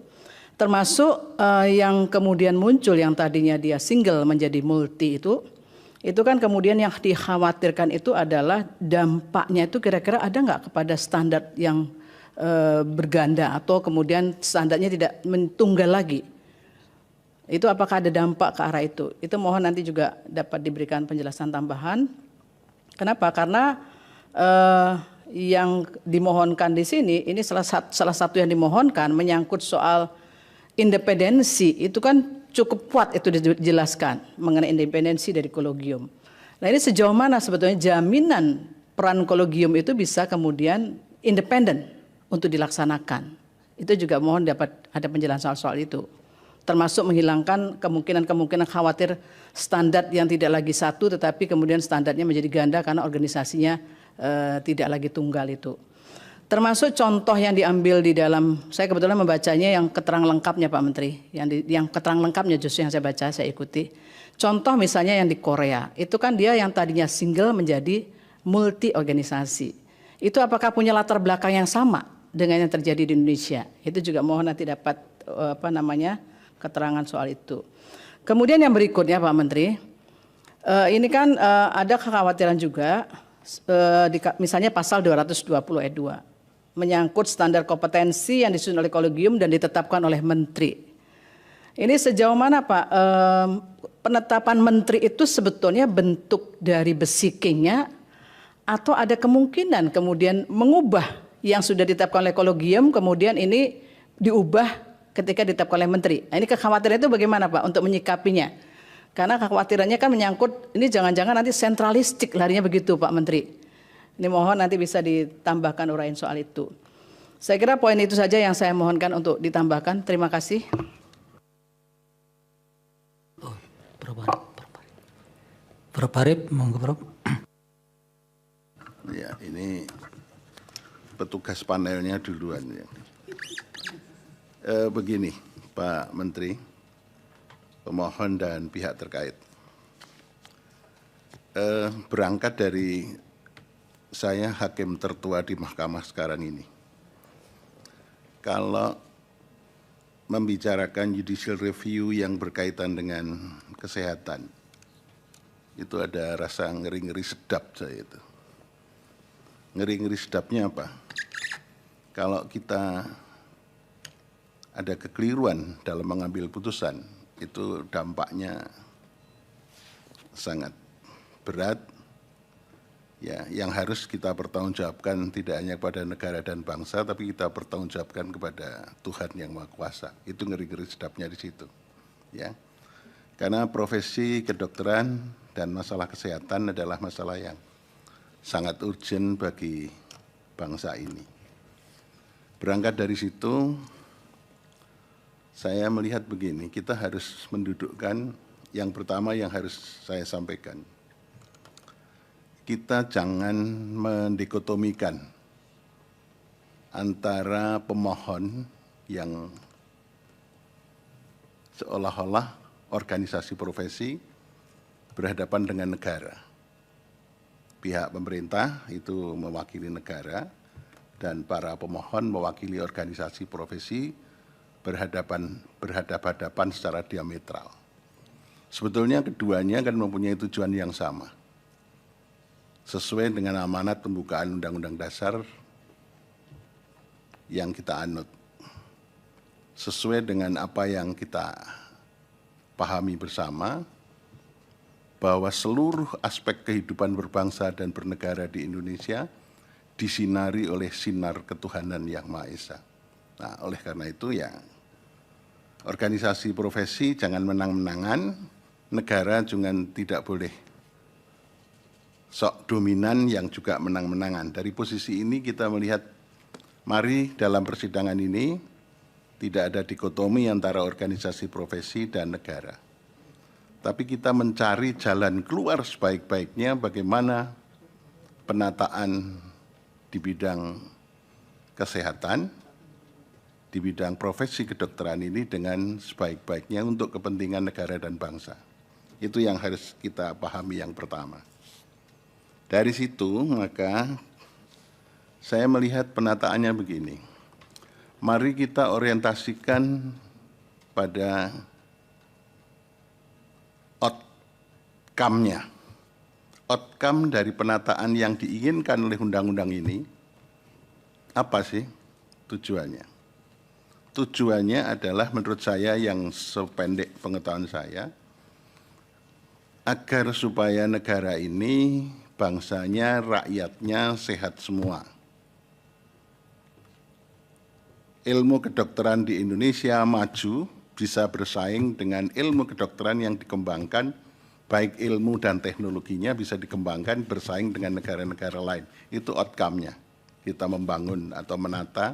Termasuk yang kemudian muncul yang tadinya dia single menjadi multi itu kan kemudian yang dikhawatirkan itu adalah dampaknya itu kira-kira ada nggak kepada standar yang berganda atau kemudian standarnya tidak tunggal lagi. Itu apakah ada dampak ke arah itu? Itu mohon nanti juga dapat diberikan penjelasan tambahan. Kenapa? Karena yang dimohonkan di sini ini salah satu yang dimohonkan menyangkut soal independensi, itu kan cukup kuat itu dijelaskan mengenai independensi dari kolegium. Nah ini sejauh mana sebetulnya jaminan peran kolegium itu bisa kemudian independen untuk dilaksanakan. Itu juga mohon dapat ada penjelasan soal itu. Termasuk menghilangkan kemungkinan khawatir standar yang tidak lagi satu tetapi kemudian standarnya menjadi ganda karena organisasinya tidak lagi tunggal itu. Termasuk contoh yang diambil di dalam, saya kebetulan membacanya yang keterangan lengkapnya Pak Menteri, yang keterangan lengkapnya justru yang saya baca, saya ikuti. Contoh misalnya yang di Korea, itu kan dia yang tadinya single menjadi multi organisasi. Itu apakah punya latar belakang yang sama dengan yang terjadi di Indonesia? Itu juga mohon nanti dapat keterangan soal itu. Kemudian yang berikutnya Pak Menteri, ini kan ada kekhawatiran juga, misalnya pasal 220 ayat 2. Menyangkut standar kompetensi yang disusun oleh kolegium dan ditetapkan oleh menteri. Ini sejauh mana Pak penetapan menteri itu sebetulnya bentuk dari besikingnya atau ada kemungkinan kemudian mengubah yang sudah ditetapkan oleh kolegium kemudian ini diubah ketika ditetapkan oleh menteri. Nah, ini kekhawatiran itu bagaimana Pak untuk menyikapinya? Karena kekhawatirannya kan menyangkut ini jangan-jangan nanti sentralistik larinya begitu Pak Menteri. Ini mohon nanti bisa ditambahkan uraian soal itu. Saya kira poin itu saja yang saya mohonkan untuk ditambahkan. Terima kasih. Prof. Arif, monggo Prof. Ya, ini petugas panelnya duluan ya. Begini, Pak Menteri, pemohon dan pihak terkait. Berangkat dari saya hakim tertua di mahkamah sekarang ini. Kalau membicarakan judicial review yang berkaitan dengan kesehatan, itu ada rasa ngeri-ngeri sedap saya itu. Ngeri-ngeri sedapnya apa? Kalau kita ada kekeliruan dalam mengambil putusan, itu dampaknya sangat berat. Ya, yang harus kita pertanggungjawabkan tidak hanya kepada negara dan bangsa, tapi kita pertanggungjawabkan kepada Tuhan yang Maha Kuasa. Itu ngeri-ngeri sedapnya di situ. Ya, karena profesi kedokteran dan masalah kesehatan adalah masalah yang sangat urgent bagi bangsa ini. Berangkat dari situ, saya melihat begini, kita harus mendudukkan yang pertama yang harus saya sampaikan. Kita jangan mendikotomikan antara pemohon yang seolah-olah organisasi profesi berhadapan dengan negara. pihak pemerintah itu mewakili negara dan para pemohon mewakili organisasi profesi berhadapan secara diametral. Sebetulnya keduanya kan mempunyai tujuan yang sama. Sesuai dengan amanat pembukaan Undang-Undang Dasar yang kita anut. Sesuai dengan apa yang kita pahami bersama, bahwa seluruh aspek kehidupan berbangsa dan bernegara di Indonesia disinari oleh sinar ketuhanan Yang Maha Esa. Nah, oleh karena itu ya, organisasi profesi jangan menang-menangan, negara juga tidak boleh sok dominan yang juga menang-menangan. Dari posisi ini kita melihat, mari dalam persidangan ini tidak ada dikotomi antara organisasi profesi dan negara. Tapi kita mencari jalan keluar sebaik-baiknya bagaimana penataan di bidang kesehatan, di bidang profesi kedokteran ini dengan sebaik-baiknya untuk kepentingan negara dan bangsa. Itu yang harus kita pahami yang pertama. Dari situ maka saya melihat penataannya begini. Mari kita orientasikan pada outcome-nya. Outcome dari penataan yang diinginkan oleh undang-undang ini, apa sih tujuannya? Tujuannya adalah menurut saya yang sependek pengetahuan saya, agar supaya negara ini, bangsanya, rakyatnya sehat semua. Ilmu kedokteran di Indonesia maju, bisa bersaing dengan ilmu kedokteran yang dikembangkan, baik ilmu dan teknologinya bisa dikembangkan bersaing dengan negara-negara lain. Itu outcome-nya. Kita membangun atau menata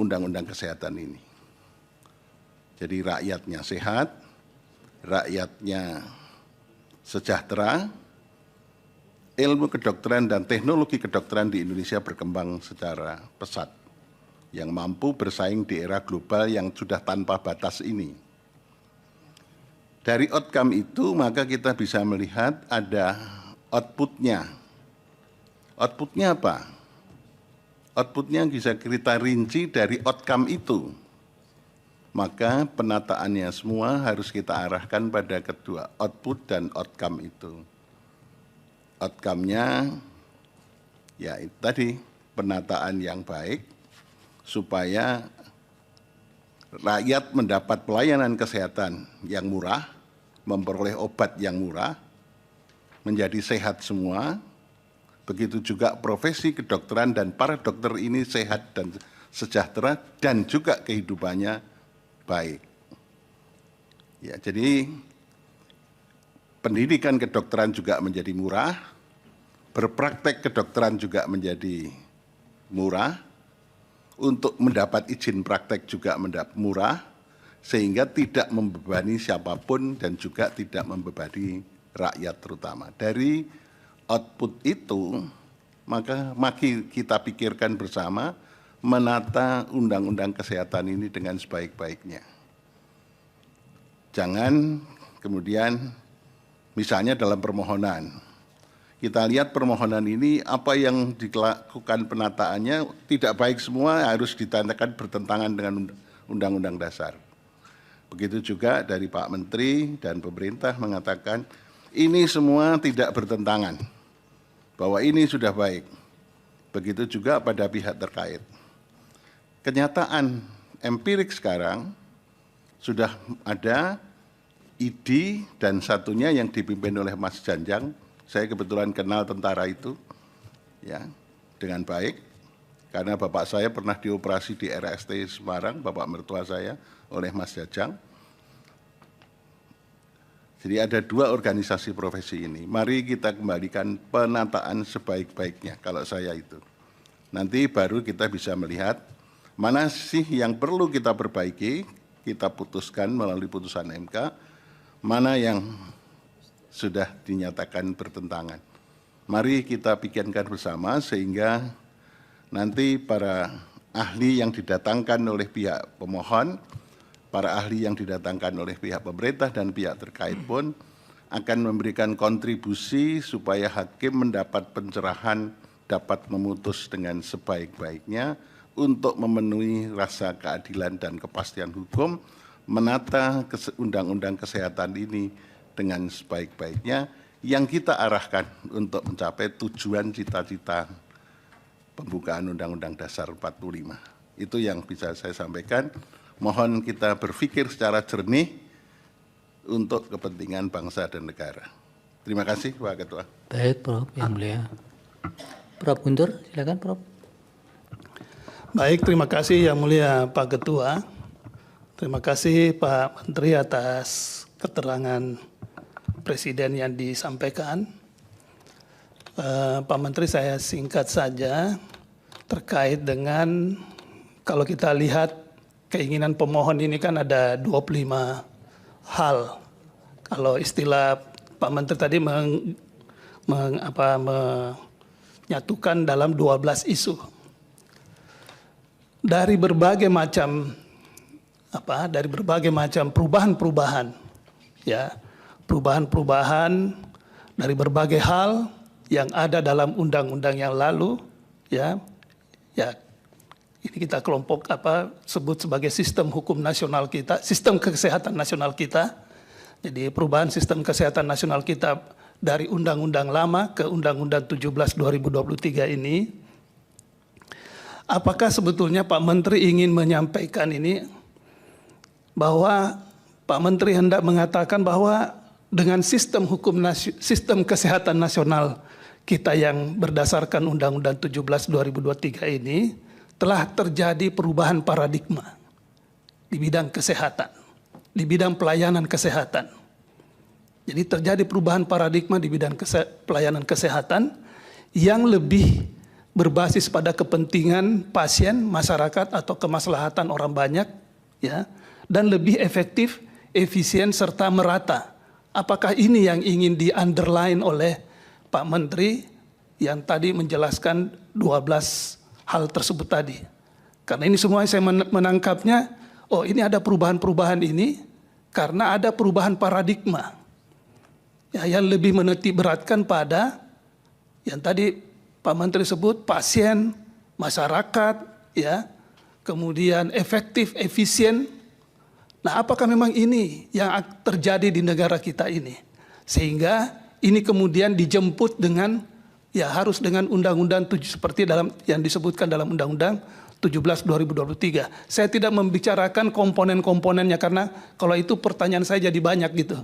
undang-undang kesehatan ini. Jadi rakyatnya sehat, rakyatnya sejahtera, ilmu kedokteran dan teknologi kedokteran di Indonesia berkembang secara pesat, yang mampu bersaing di era global yang sudah tanpa batas ini. Dari outcome itu maka kita bisa melihat ada output-nya. Output-nya apa? Output-nya bisa kita rinci dari outcome itu. Maka penataannya semua harus kita arahkan pada kedua, output dan outcome itu. Outcome-nya ya itu tadi, penataan yang baik supaya rakyat mendapat pelayanan kesehatan yang murah, memperoleh obat yang murah, menjadi sehat semua. Begitu juga profesi kedokteran dan para dokter ini sehat dan sejahtera dan juga kehidupannya baik. Ya, jadi pendidikan kedokteran juga menjadi murah, berpraktek kedokteran juga menjadi murah, untuk mendapat izin praktek juga murah, sehingga tidak membebani siapapun dan juga tidak membebani rakyat terutama. Dari output itu, maka mari kita pikirkan bersama menata undang-undang kesehatan ini dengan sebaik-baiknya. Jangan kemudian misalnya dalam permohonan, kita lihat permohonan ini apa yang dilakukan penataannya tidak baik semua, harus ditandakan bertentangan dengan Undang-Undang Dasar. Begitu juga dari Pak Menteri dan pemerintah mengatakan ini semua tidak bertentangan, bahwa ini sudah baik. Begitu juga pada pihak terkait. Kenyataan empirik sekarang sudah ada ID dan satunya yang dipimpin oleh Mas Janjang. Saya kebetulan kenal tentara itu ya dengan baik, karena bapak saya pernah dioperasi di RST Semarang, bapak mertua saya, oleh Mas Jajang. Jadi ada dua organisasi profesi ini. Mari kita kembalikan penataan sebaik-baiknya kalau saya itu. Nanti baru kita bisa melihat mana sih yang perlu kita perbaiki, kita putuskan melalui putusan MK, mana yang sudah dinyatakan bertentangan. Mari kita pikirkan bersama sehingga nanti para ahli yang didatangkan oleh pihak pemohon, para ahli yang didatangkan oleh pihak pemerintah dan pihak terkait pun akan memberikan kontribusi supaya hakim mendapat pencerahan, dapat memutus dengan sebaik-baiknya untuk memenuhi rasa keadilan dan kepastian hukum, menata undang-undang kesehatan ini dengan sebaik-baiknya yang kita arahkan untuk mencapai tujuan cita-cita pembukaan Undang-Undang Dasar 45. Itu yang bisa saya sampaikan. Mohon kita berpikir secara jernih untuk kepentingan bangsa dan negara. Terima kasih Pak Ketua. Baik, Prof. Yang mulia. Prof. Guntur, silakan Prof. Baik, terima kasih Yang Mulia Pak Ketua. Terima kasih Pak Menteri atas keterangan Presiden yang disampaikan. Pak Menteri, saya singkat saja terkait dengan kalau kita lihat keinginan pemohon ini kan ada 25 hal. Kalau istilah Pak Menteri tadi menyatukan dalam 12 isu. Dari berbagai macam perubahan-perubahan, ya, perubahan-perubahan dari berbagai hal yang ada dalam undang-undang yang lalu, ya, ini kita kelompok sebut sebagai sistem hukum nasional kita, sistem kesehatan nasional kita. Jadi perubahan sistem kesehatan nasional kita dari undang-undang lama ke Undang-Undang 17 2023 ini. Apakah sebetulnya Pak Menteri ingin menyampaikan ini bahwa Pak Menteri hendak mengatakan bahwa dengan sistem sistem kesehatan nasional kita yang berdasarkan Undang-Undang 17 2023 ini telah terjadi perubahan paradigma di bidang kesehatan, di bidang pelayanan kesehatan. Jadi terjadi perubahan paradigma di bidang pelayanan kesehatan yang lebih berbasis pada kepentingan pasien, masyarakat atau kemaslahatan orang banyak, ya, dan lebih efektif, efisien serta merata. Apakah ini yang ingin di-underline oleh Pak Menteri yang tadi menjelaskan 12 hal tersebut tadi? Karena ini semua saya menangkapnya, oh ini ada perubahan-perubahan ini karena ada perubahan paradigma, ya, yang lebih menitik beratkan pada yang tadi Pak Menteri sebut pasien, masyarakat, ya, kemudian efektif, efisien. Nah, apakah memang ini yang terjadi di negara kita ini? Sehingga ini kemudian dijemput dengan, ya harus dengan Undang-Undang 7 seperti dalam yang disebutkan dalam Undang-Undang 17 2023. Saya tidak membicarakan komponen-komponennya karena kalau itu pertanyaan saya jadi banyak gitu.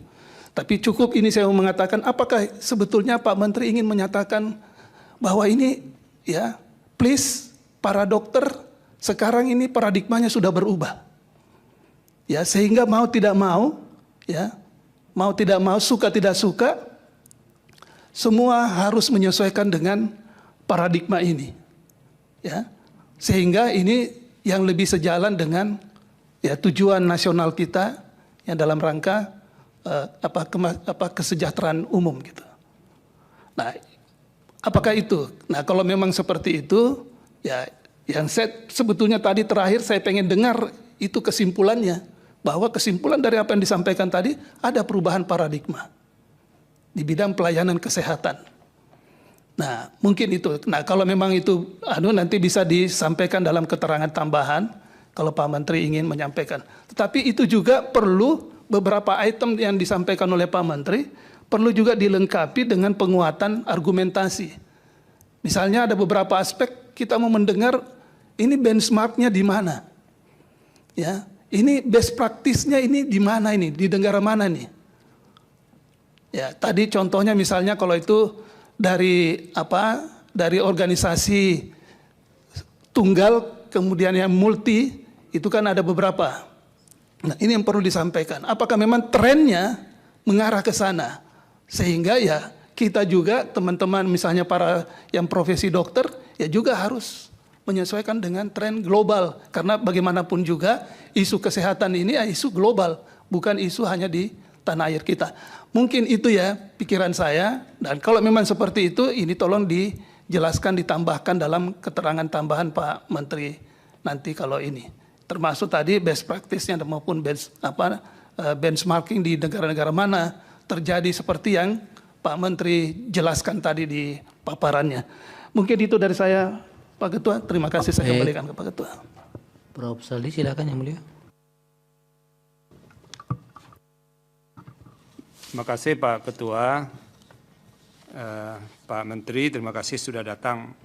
Tapi cukup ini saya mau mengatakan apakah sebetulnya Pak Menteri ingin menyatakan bahwa ini, ya, please para dokter sekarang ini paradigmanya sudah berubah, ya, sehingga mau tidak mau, ya, mau tidak mau, suka tidak suka, semua harus menyesuaikan dengan paradigma ini, ya, sehingga ini yang lebih sejalan dengan, ya, tujuan nasional kita yang dalam rangka kesejahteraan umum gitu. Nah, apakah itu? Nah, kalau memang seperti itu, ya, yang saya sebetulnya tadi terakhir saya pengen dengar itu kesimpulannya, bahwa kesimpulan dari apa yang disampaikan tadi ada perubahan paradigma di bidang pelayanan kesehatan. Nah, mungkin itu. Nah, kalau memang itu nanti bisa disampaikan dalam keterangan tambahan kalau Pak Menteri ingin menyampaikan. Tetapi itu juga perlu beberapa item yang disampaikan oleh Pak Menteri perlu juga dilengkapi dengan penguatan argumentasi. Misalnya ada beberapa aspek kita mau mendengar ini benchmarknya di mana, ya, ini best practice-nya ini di mana ini, di negara mana nih? Ya, tadi contohnya misalnya kalau itu dari organisasi tunggal kemudian yang multi itu kan ada beberapa. Nah, ini yang perlu disampaikan. Apakah memang trennya mengarah ke sana? Sehingga ya kita juga teman-teman misalnya para yang profesi dokter ya juga harus menyesuaikan dengan tren global. Karena bagaimanapun juga isu kesehatan ini ya isu global, bukan isu hanya di tanah air kita. Mungkin itu ya pikiran saya. Dan kalau memang seperti itu, ini tolong dijelaskan, ditambahkan dalam keterangan tambahan Pak Menteri nanti kalau ini. Termasuk tadi best practice-nya maupun benchmarking di negara-negara mana terjadi seperti yang Pak Menteri jelaskan tadi di paparannya. Mungkin itu dari saya, Pak Ketua. Terima kasih, saya kembalikan ke Pak Ketua. Prof. Saldi, silakan Yang Mulia. Terima kasih Pak Ketua. Pak Menteri, terima kasih sudah datang.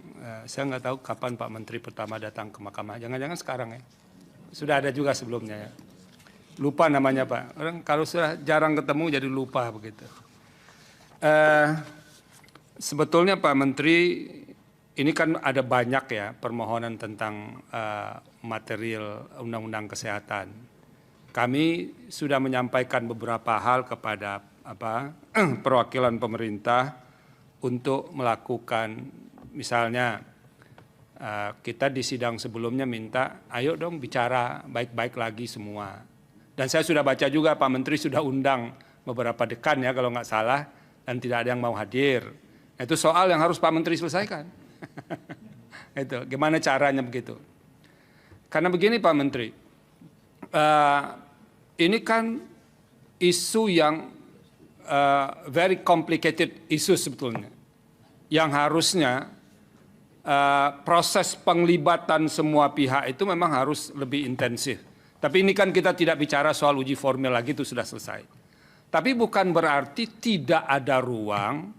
Saya nggak tahu kapan Pak Menteri pertama datang ke Mahkamah. Jangan-jangan sekarang ya. Sudah ada juga sebelumnya ya. Lupa namanya Pak. Orang kalau sudah jarang ketemu jadi lupa begitu. Sebetulnya Pak Menteri, ini kan ada banyak ya permohonan tentang material undang-undang kesehatan. Kami sudah menyampaikan beberapa hal kepada perwakilan pemerintah untuk melakukan, misalnya kita di sidang sebelumnya minta, ayo dong bicara baik-baik lagi semua. Dan saya sudah baca juga Pak Menteri sudah undang beberapa dekan ya kalau nggak salah, dan tidak ada yang mau hadir. Itu soal yang harus Pak Menteri selesaikan. Itu gimana caranya begitu. Karena begini Pak Menteri, ini kan isu yang very complicated isu sebetulnya. Yang harusnya proses penglibatan semua pihak itu memang harus lebih intensif. Tapi ini kan kita tidak bicara soal uji formil lagi, itu sudah selesai. Tapi bukan berarti tidak ada ruang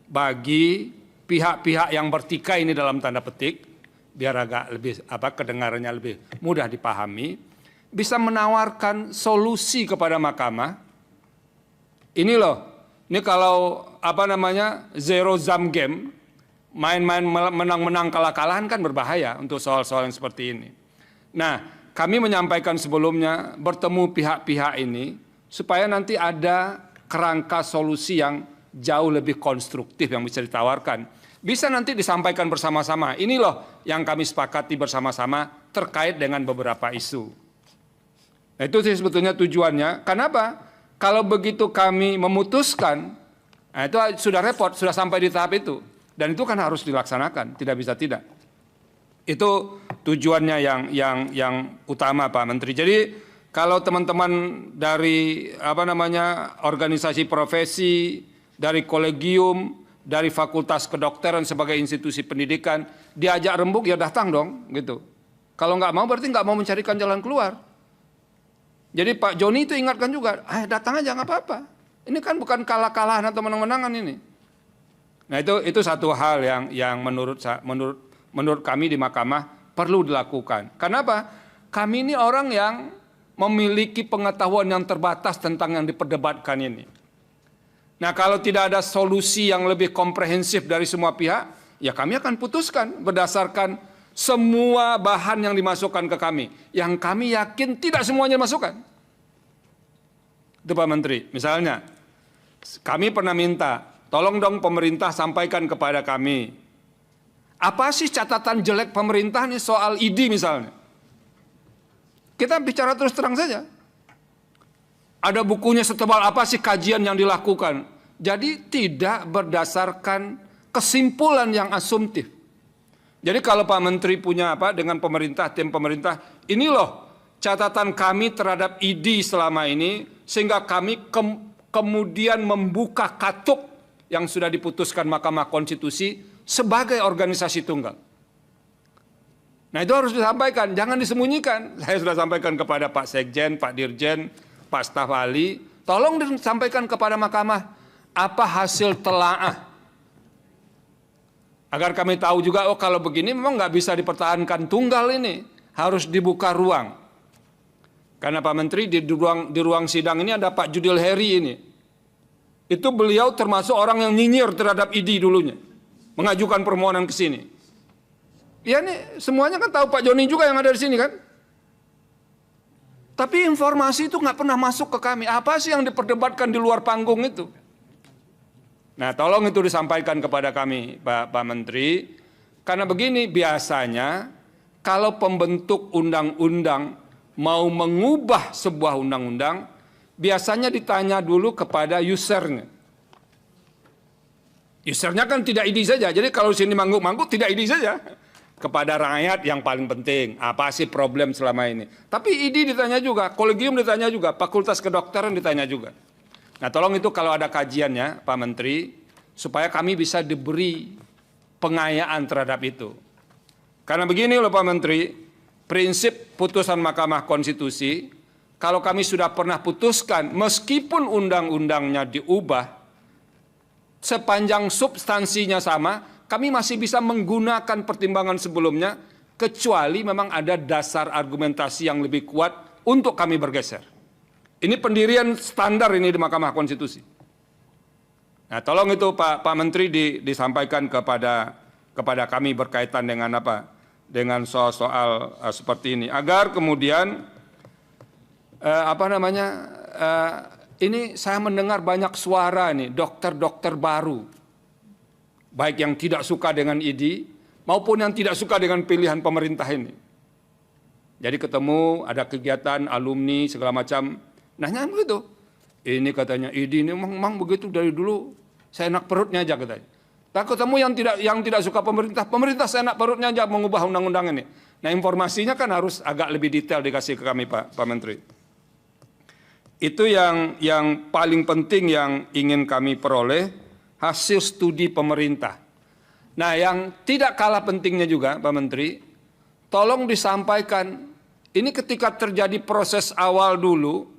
bagi pihak-pihak yang bertikai ini dalam tanda petik, biar agak lebih kedengarannya lebih mudah dipahami, bisa menawarkan solusi kepada mahkamah. Ini loh, ini kalau zero sum game, main-main menang-menang kalah-kalahan kan berbahaya untuk soal-soal yang seperti ini. Nah, kami menyampaikan sebelumnya bertemu pihak-pihak ini supaya nanti ada kerangka solusi yang jauh lebih konstruktif yang bisa ditawarkan. Bisa nanti disampaikan bersama-sama. Ini loh yang kami sepakati bersama-sama terkait dengan beberapa isu. Nah, itu sih sebetulnya tujuannya. Kenapa? Kalau begitu kami memutuskan, nah itu sudah repot, sudah sampai di tahap itu. Dan itu kan harus dilaksanakan, tidak bisa tidak. Itu tujuannya yang utama Pak Menteri. Jadi kalau teman-teman dari organisasi profesi, dari kolegium, dari fakultas kedokteran sebagai institusi pendidikan diajak rembuk ya datang dong gitu. Kalau nggak mau berarti nggak mau mencarikan jalan keluar. Jadi Pak Joni itu ingatkan juga, datang aja nggak apa-apa. Ini kan bukan kalah-kalahan atau menang-menangan ini. Nah itu satu hal yang menurut kami di mahkamah perlu dilakukan. Kenapa? Kami ini orang yang memiliki pengetahuan yang terbatas tentang yang diperdebatkan ini. Nah kalau tidak ada solusi yang lebih komprehensif dari semua pihak, ya kami akan putuskan berdasarkan semua bahan yang dimasukkan ke kami. Yang kami yakin tidak semuanya dimasukkan. Itu Pak Menteri. Misalnya, kami pernah minta, tolong dong pemerintah sampaikan kepada kami. Apa sih catatan jelek pemerintah nih soal ID misalnya? Kita bicara terus terang saja. Ada bukunya setebal apa sih kajian yang dilakukan. Jadi tidak berdasarkan kesimpulan yang asumtif. Jadi kalau Pak Menteri punya dengan pemerintah, tim pemerintah, ini loh catatan kami terhadap ID selama ini, sehingga kami kemudian membuka katuk yang sudah diputuskan Mahkamah Konstitusi sebagai organisasi tunggal. Nah itu harus disampaikan, jangan disembunyikan. Saya sudah sampaikan kepada Pak Sekjen, Pak Dirjen, Pak Staf Ahli, tolong disampaikan kepada Mahkamah apa hasil telaah. Agar kami tahu juga, oh kalau begini memang nggak bisa dipertahankan tunggal ini, harus dibuka ruang. Karena Pak Menteri di ruang sidang ini ada Pak Judil Heri ini. Itu beliau termasuk orang yang nyinyir terhadap ID dulunya, mengajukan permohonan ke sini. Ya nih semuanya kan tahu, Pak Joni juga yang ada di sini kan. Tapi informasi itu nggak pernah masuk ke kami. Apa sih yang diperdebatkan di luar panggung itu? Nah tolong itu disampaikan kepada kami Pak Menteri. Karena begini biasanya kalau pembentuk undang-undang mau mengubah sebuah undang-undang, biasanya ditanya dulu kepada usernya. Usernya kan tidak ID saja. Jadi kalau sini mangguk-mangguk tidak ID saja. Kepada rakyat yang paling penting, apa sih problem selama ini. Tapi ID ditanya juga, kolegium ditanya juga, fakultas kedokteran ditanya juga. Nah, tolong itu kalau ada kajiannya, Pak Menteri, supaya kami bisa diberi pengayaan terhadap itu. Karena begini loh Pak Menteri, prinsip putusan Mahkamah Konstitusi, kalau kami sudah pernah putuskan, meskipun undang-undangnya diubah, sepanjang substansinya sama, kami masih bisa menggunakan pertimbangan sebelumnya, kecuali memang ada dasar argumentasi yang lebih kuat untuk kami bergeser. Ini pendirian standar ini di Mahkamah Konstitusi. Nah, tolong itu Pak Menteri disampaikan kepada kami berkaitan dengan apa? Dengan soal seperti ini, agar kemudian ini saya mendengar banyak suara nih dokter-dokter baru, baik yang tidak suka dengan ID maupun yang tidak suka dengan pilihan pemerintah ini. Jadi ketemu ada kegiatan alumni segala macam, nanya begitu. Ini katanya ID ini memang begitu dari dulu, saya enak perutnya aja katanya. Tak ketemu yang tidak suka pemerintah saya enak perutnya aja mengubah undang-undang ini. Nah, informasinya kan harus agak lebih detail dikasih ke kami Pak Menteri. Itu yang paling penting yang ingin kami peroleh, hasil studi pemerintah. Nah, yang tidak kalah pentingnya juga Pak Menteri, tolong disampaikan, ini ketika terjadi proses awal dulu,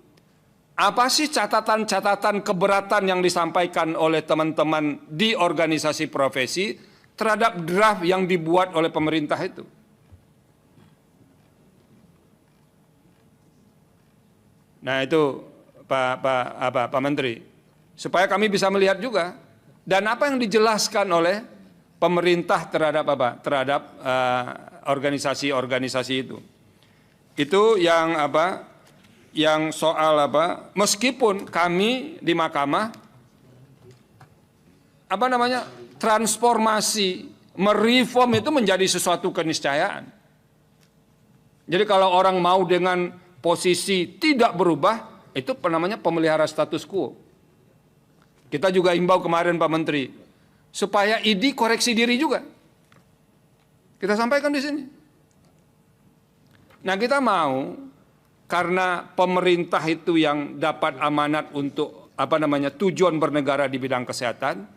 apa sih catatan-catatan keberatan yang disampaikan oleh teman-teman di organisasi profesi terhadap draft yang dibuat oleh pemerintah itu? Nah, itu Pak Menteri, supaya kami bisa melihat juga dan apa yang dijelaskan oleh pemerintah terhadap apa? Terhadap organisasi-organisasi itu. Itu yang apa? Yang soal apa? Meskipun kami di Mahkamah transformasi, mereform itu menjadi sesuatu keniscayaan. Jadi kalau orang mau dengan posisi tidak berubah, itu namanya pemelihara status quo. Kita juga imbau kemarin Pak Menteri, supaya ID koreksi diri juga. Kita sampaikan di sini. Nah, kita mau, karena pemerintah itu yang dapat amanat untuk tujuan bernegara di bidang kesehatan,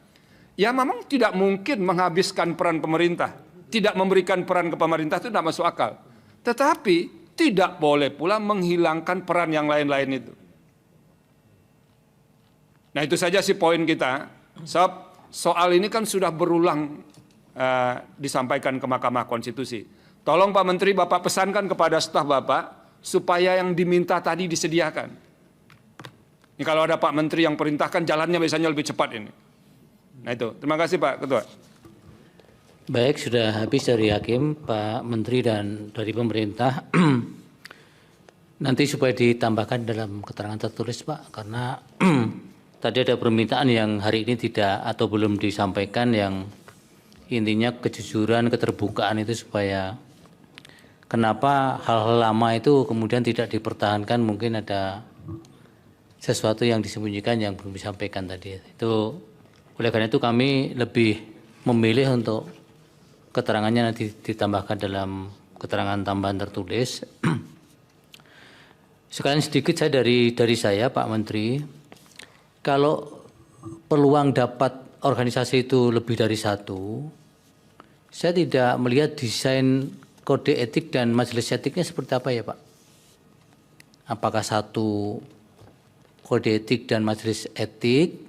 ya memang tidak mungkin menghabiskan peran pemerintah, tidak memberikan peran ke pemerintah itu tidak masuk akal. Tetapi tidak boleh pula menghilangkan peran yang lain-lain itu. Nah, itu saja sih poin kita. Soal ini kan sudah berulang disampaikan ke Mahkamah Konstitusi. Tolong Pak Menteri, Bapak pesankan kepada staf Bapak, supaya yang diminta tadi disediakan. Ini kalau ada Pak Menteri yang perintahkan, jalannya biasanya lebih cepat ini. Nah itu, terima kasih Pak Ketua. Baik, sudah habis dari Hakim, Pak Menteri dan dari pemerintah. Nanti supaya ditambahkan dalam keterangan tertulis Pak, karena tadi ada permintaan yang hari ini tidak atau belum disampaikan, yang intinya kejujuran, keterbukaan itu supaya kenapa hal-hal lama itu kemudian tidak dipertahankan, mungkin ada sesuatu yang disembunyikan yang belum disampaikan tadi. Itu oleh karena itu kami lebih memilih untuk keterangannya nanti ditambahkan dalam keterangan tambahan tertulis. Sekalian sedikit saya dari saya Pak Menteri, kalau peluang dapat organisasi itu lebih dari satu, saya tidak melihat desain kode etik dan majelis etiknya seperti apa ya Pak? Apakah satu kode etik dan majelis etik,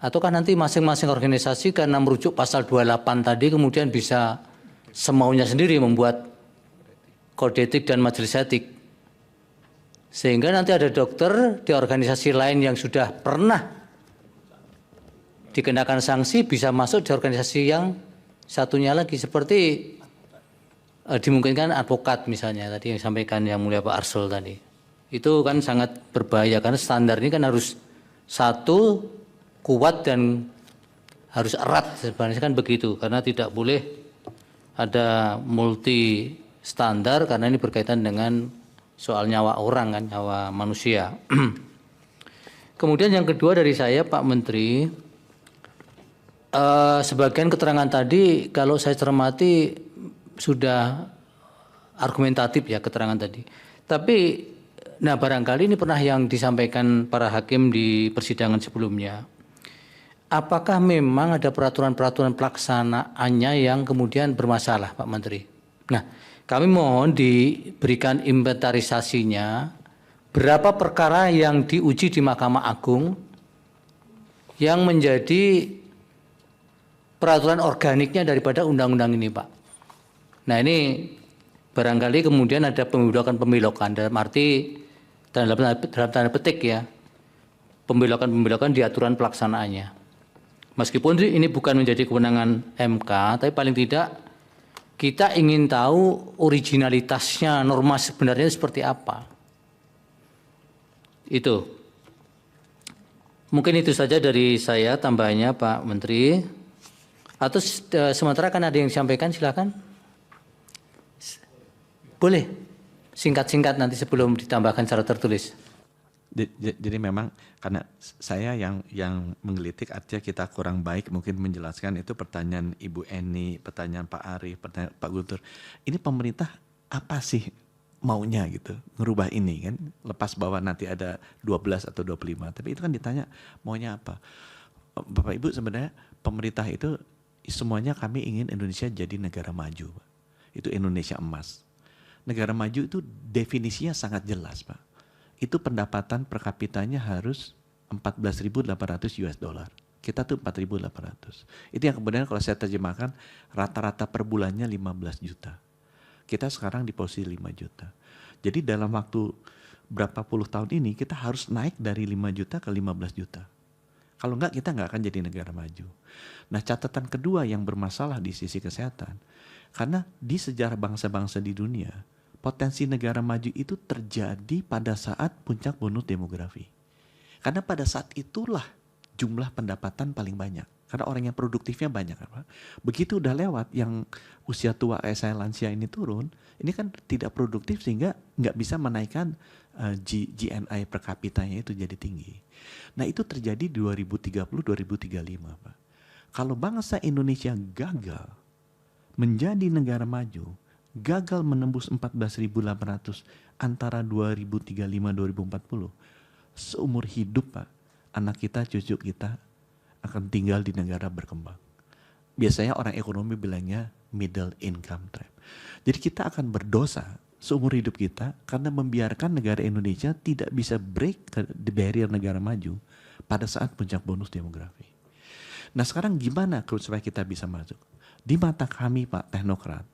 ataukah nanti masing-masing organisasi karena merujuk pasal 28 tadi kemudian bisa semaunya sendiri membuat kode etik dan majelis etik? Sehingga nanti ada dokter di organisasi lain yang sudah pernah dikenakan sanksi bisa masuk di organisasi yang satunya lagi, seperti dimungkinkan advokat misalnya tadi yang disampaikan yang mulia Pak Arsul tadi. Itu kan sangat berbahaya karena standar ini kan harus satu, kuat dan harus erat, sebenarnya kan begitu, karena tidak boleh ada multi standar karena ini berkaitan dengan soal nyawa orang kan, nyawa manusia. Kemudian yang kedua dari saya Pak Menteri, sebagian keterangan tadi kalau saya cermati sudah argumentatif ya keterangan tadi. Tapi Nah, barangkali ini pernah yang disampaikan para hakim di persidangan sebelumnya. Apakah memang ada peraturan-peraturan pelaksanaannya yang kemudian bermasalah, Pak Menteri? Nah, kami mohon diberikan inventarisasinya, berapa perkara yang diuji di Mahkamah Agung yang menjadi peraturan organiknya daripada undang-undang ini, Pak. Nah, ini barangkali kemudian ada pembelokan-pembelokan, dalam arti dalam tanda petik ya, pembelokan-pembelokan di aturan pelaksanaannya. Meskipun ini bukan menjadi kewenangan MK, tapi paling tidak kita ingin tahu originalitasnya, norma sebenarnya seperti apa. Itu. Mungkin itu saja dari saya tambahannya Pak Menteri. Atau sementara kan ada yang disampaikan, silakan. Boleh. Singkat-singkat nanti sebelum ditambahkan secara tertulis. Jadi memang karena saya yang menggelitik, artinya kita kurang baik mungkin menjelaskan itu pertanyaan Ibu Eni, pertanyaan Pak Arief, pertanyaan Pak Guntur. Ini pemerintah apa sih maunya gitu, ngerubah ini kan, lepas bahwa nanti ada 12 atau 25, tapi itu kan ditanya maunya apa. Bapak Ibu, sebenarnya pemerintah itu semuanya kami ingin Indonesia jadi negara maju. Itu Indonesia emas. Negara maju itu definisinya sangat jelas, Pak. Itu pendapatan per kapitanya harus 14.800 US dollar. Kita tuh 4.800. Itu yang kemudian kalau saya terjemahkan rata-rata per bulannya 15 juta. Kita sekarang di posisi 5 juta. Jadi dalam waktu berapa puluh tahun ini kita harus naik dari 5 juta ke 15 juta. Kalau enggak kita enggak akan jadi negara maju. Nah, catatan kedua yang bermasalah di sisi kesehatan, karena di sejarah bangsa-bangsa di dunia, potensi negara maju itu terjadi pada saat puncak bonus demografi. Karena pada saat itulah jumlah pendapatan paling banyak. Karena orang yang produktifnya banyak. Begitu udah lewat yang usia tua kayak saya lansia ini turun, ini kan tidak produktif sehingga nggak bisa menaikkan GNI per kapitanya itu jadi tinggi. Nah itu terjadi di 2030-2035 Pak. Kalau bangsa Indonesia gagal menjadi negara maju, gagal menembus 14.800 antara 2035-2040, seumur hidup Pak, anak kita, cucu kita akan tinggal di negara berkembang. Biasanya orang ekonomi bilangnya middle income trap. Jadi kita akan berdosa seumur hidup kita karena membiarkan negara Indonesia tidak bisa break the barrier negara maju pada saat puncak bonus demografi. Nah sekarang gimana supaya kita bisa masuk? Di mata kami Pak teknokrat,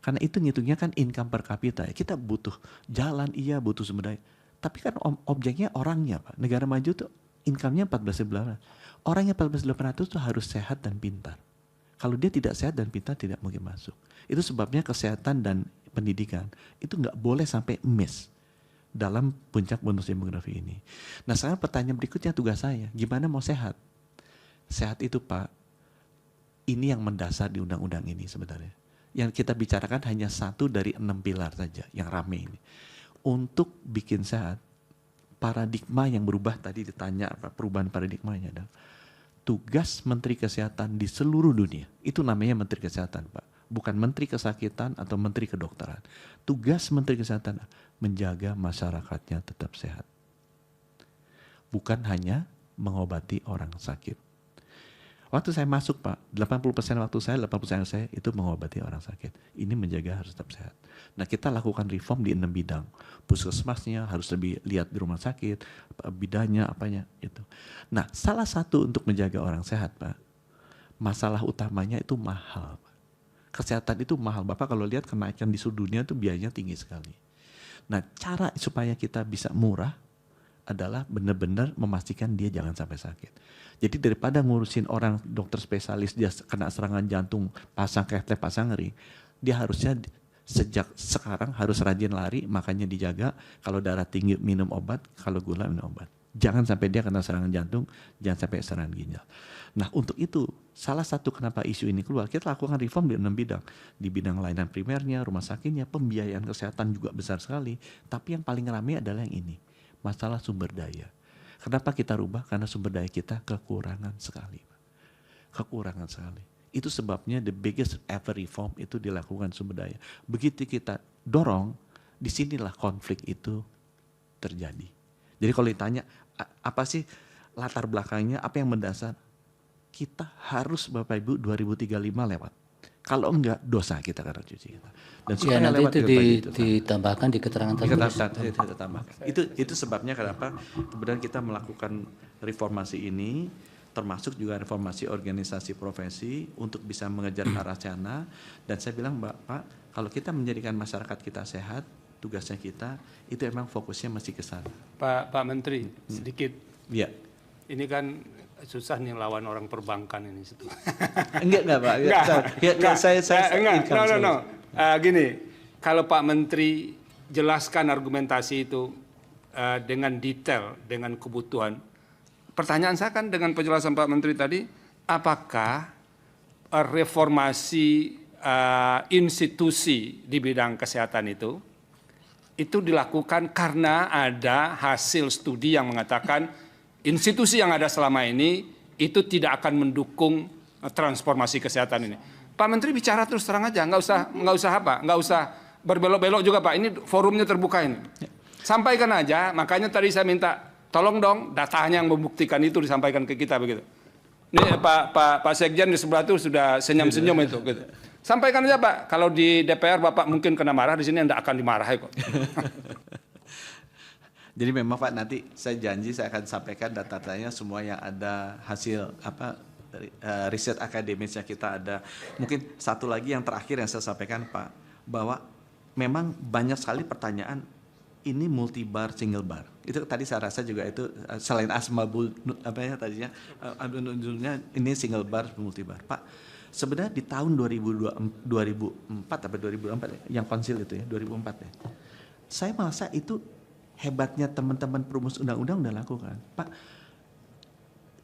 karena itu ngitungnya kan income per kapita. Kita butuh jalan, iya butuh sumber daya. Tapi kan objeknya orangnya Pak. Negara maju tuh income-nya 14.800. Orangnya 14.800 tuh harus sehat dan pintar. Kalau dia tidak sehat dan pintar tidak mungkin masuk. Itu sebabnya kesehatan dan pendidikan itu nggak boleh sampai miss dalam puncak bonus demografi ini. Nah sekarang pertanyaan berikutnya tugas saya, gimana mau sehat? Sehat itu Pak, ini yang mendasar di undang-undang ini sebenarnya. Yang kita bicarakan hanya satu dari 6 pilar saja yang rame ini. Untuk bikin sehat, paradigma yang berubah tadi ditanya perubahan paradigmanya adalah tugas Menteri Kesehatan di seluruh dunia. Itu namanya Menteri Kesehatan Pak. Bukan Menteri Kesakitan atau Menteri Kedokteran. Tugas Menteri Kesehatan menjaga masyarakatnya tetap sehat. Bukan hanya mengobati orang sakit. Waktu saya masuk Pak, 80% waktu saya, 80% saya itu mengobati orang sakit. Ini menjaga harus tetap sehat. Nah kita lakukan reform di 6 bidang. Puskesmasnya harus lebih lihat di rumah sakit, bidangnya apanya itu. Nah salah satu untuk menjaga orang sehat Pak, masalah utamanya itu mahal. Kesehatan itu mahal. Bapak kalau lihat kenaikan di seluruh dunia itu biayanya tinggi sekali. Nah cara supaya kita bisa murah adalah benar-benar memastikan dia jangan sampai sakit. Jadi daripada ngurusin orang dokter spesialis dia kena serangan jantung, pasang catheter, pasang ring, dia harusnya sejak sekarang harus rajin lari, makanya dijaga, kalau darah tinggi minum obat, kalau gula minum obat. Jangan sampai dia kena serangan jantung, jangan sampai serangan ginjal. Nah untuk itu, salah satu kenapa isu ini keluar, kita lakukan reform di 6 bidang. Di bidang layanan primernya, rumah sakitnya, pembiayaan kesehatan juga besar sekali. Tapi yang paling ramai adalah yang ini, masalah sumber daya. Kenapa kita rubah? Karena sumber daya kita kekurangan sekali. Kekurangan sekali. Itu sebabnya the biggest ever reform itu dilakukan sumber daya. Begitu kita dorong, disinilah konflik itu terjadi. Jadi kalau ditanya apa sih latar belakangnya, apa yang mendasar, kita harus Bapak Ibu 2035 lewat. Kalau enggak, dosa kita karena cuci kita. Dan Ya, nanti itu ditambahkan di keterangan tadi. Itu sebabnya kenapa kemudian kita melakukan reformasi ini, termasuk juga reformasi organisasi profesi untuk bisa mengejar arah sana. Dan saya bilang, Pak, kalau kita menjadikan masyarakat kita sehat, tugasnya kita itu emang fokusnya masih ke sana. Pak Menteri, sedikit. Iya. Ini kan susah nih lawan orang perbankan ini. Enggak Pak. Gini, kalau Pak Menteri jelaskan argumentasi itu dengan detail, dengan kebutuhan. Pertanyaan saya kan dengan penjelasan Pak Menteri tadi, apakah reformasi institusi di bidang kesehatan itu dilakukan karena ada hasil studi yang mengatakan institusi yang ada selama ini itu tidak akan mendukung transformasi kesehatan ini. Pak Menteri bicara terus terang aja, nggak usah berbelok-belok juga Pak. Ini forumnya terbuka ini. Sampaikan aja. Makanya tadi saya minta tolong dong datanya yang membuktikan itu disampaikan ke kita begitu. Ini Pak Sekjen di sebelah itu sudah senyum-senyum itu. Gitu. Sampaikan aja Pak. Kalau di DPR Bapak mungkin kena marah, di sini Anda akan dimarahi kok. Jadi memang Pak, nanti saya janji saya akan sampaikan data-datanya semua yang ada hasil dari riset akademisnya kita ada. Mungkin satu lagi yang terakhir yang saya sampaikan Pak, bahwa memang banyak sekali pertanyaan ini multi bar single bar. Itu tadi saya rasa juga itu selain asmabul tadinya ini single bar multi bar. Pak, sebenarnya di tahun 2004 atau 2004 yang konsil itu ya, 2004 ya. Saya merasa itu hebatnya teman-teman perumus undang-undang udah lakukan. Pak,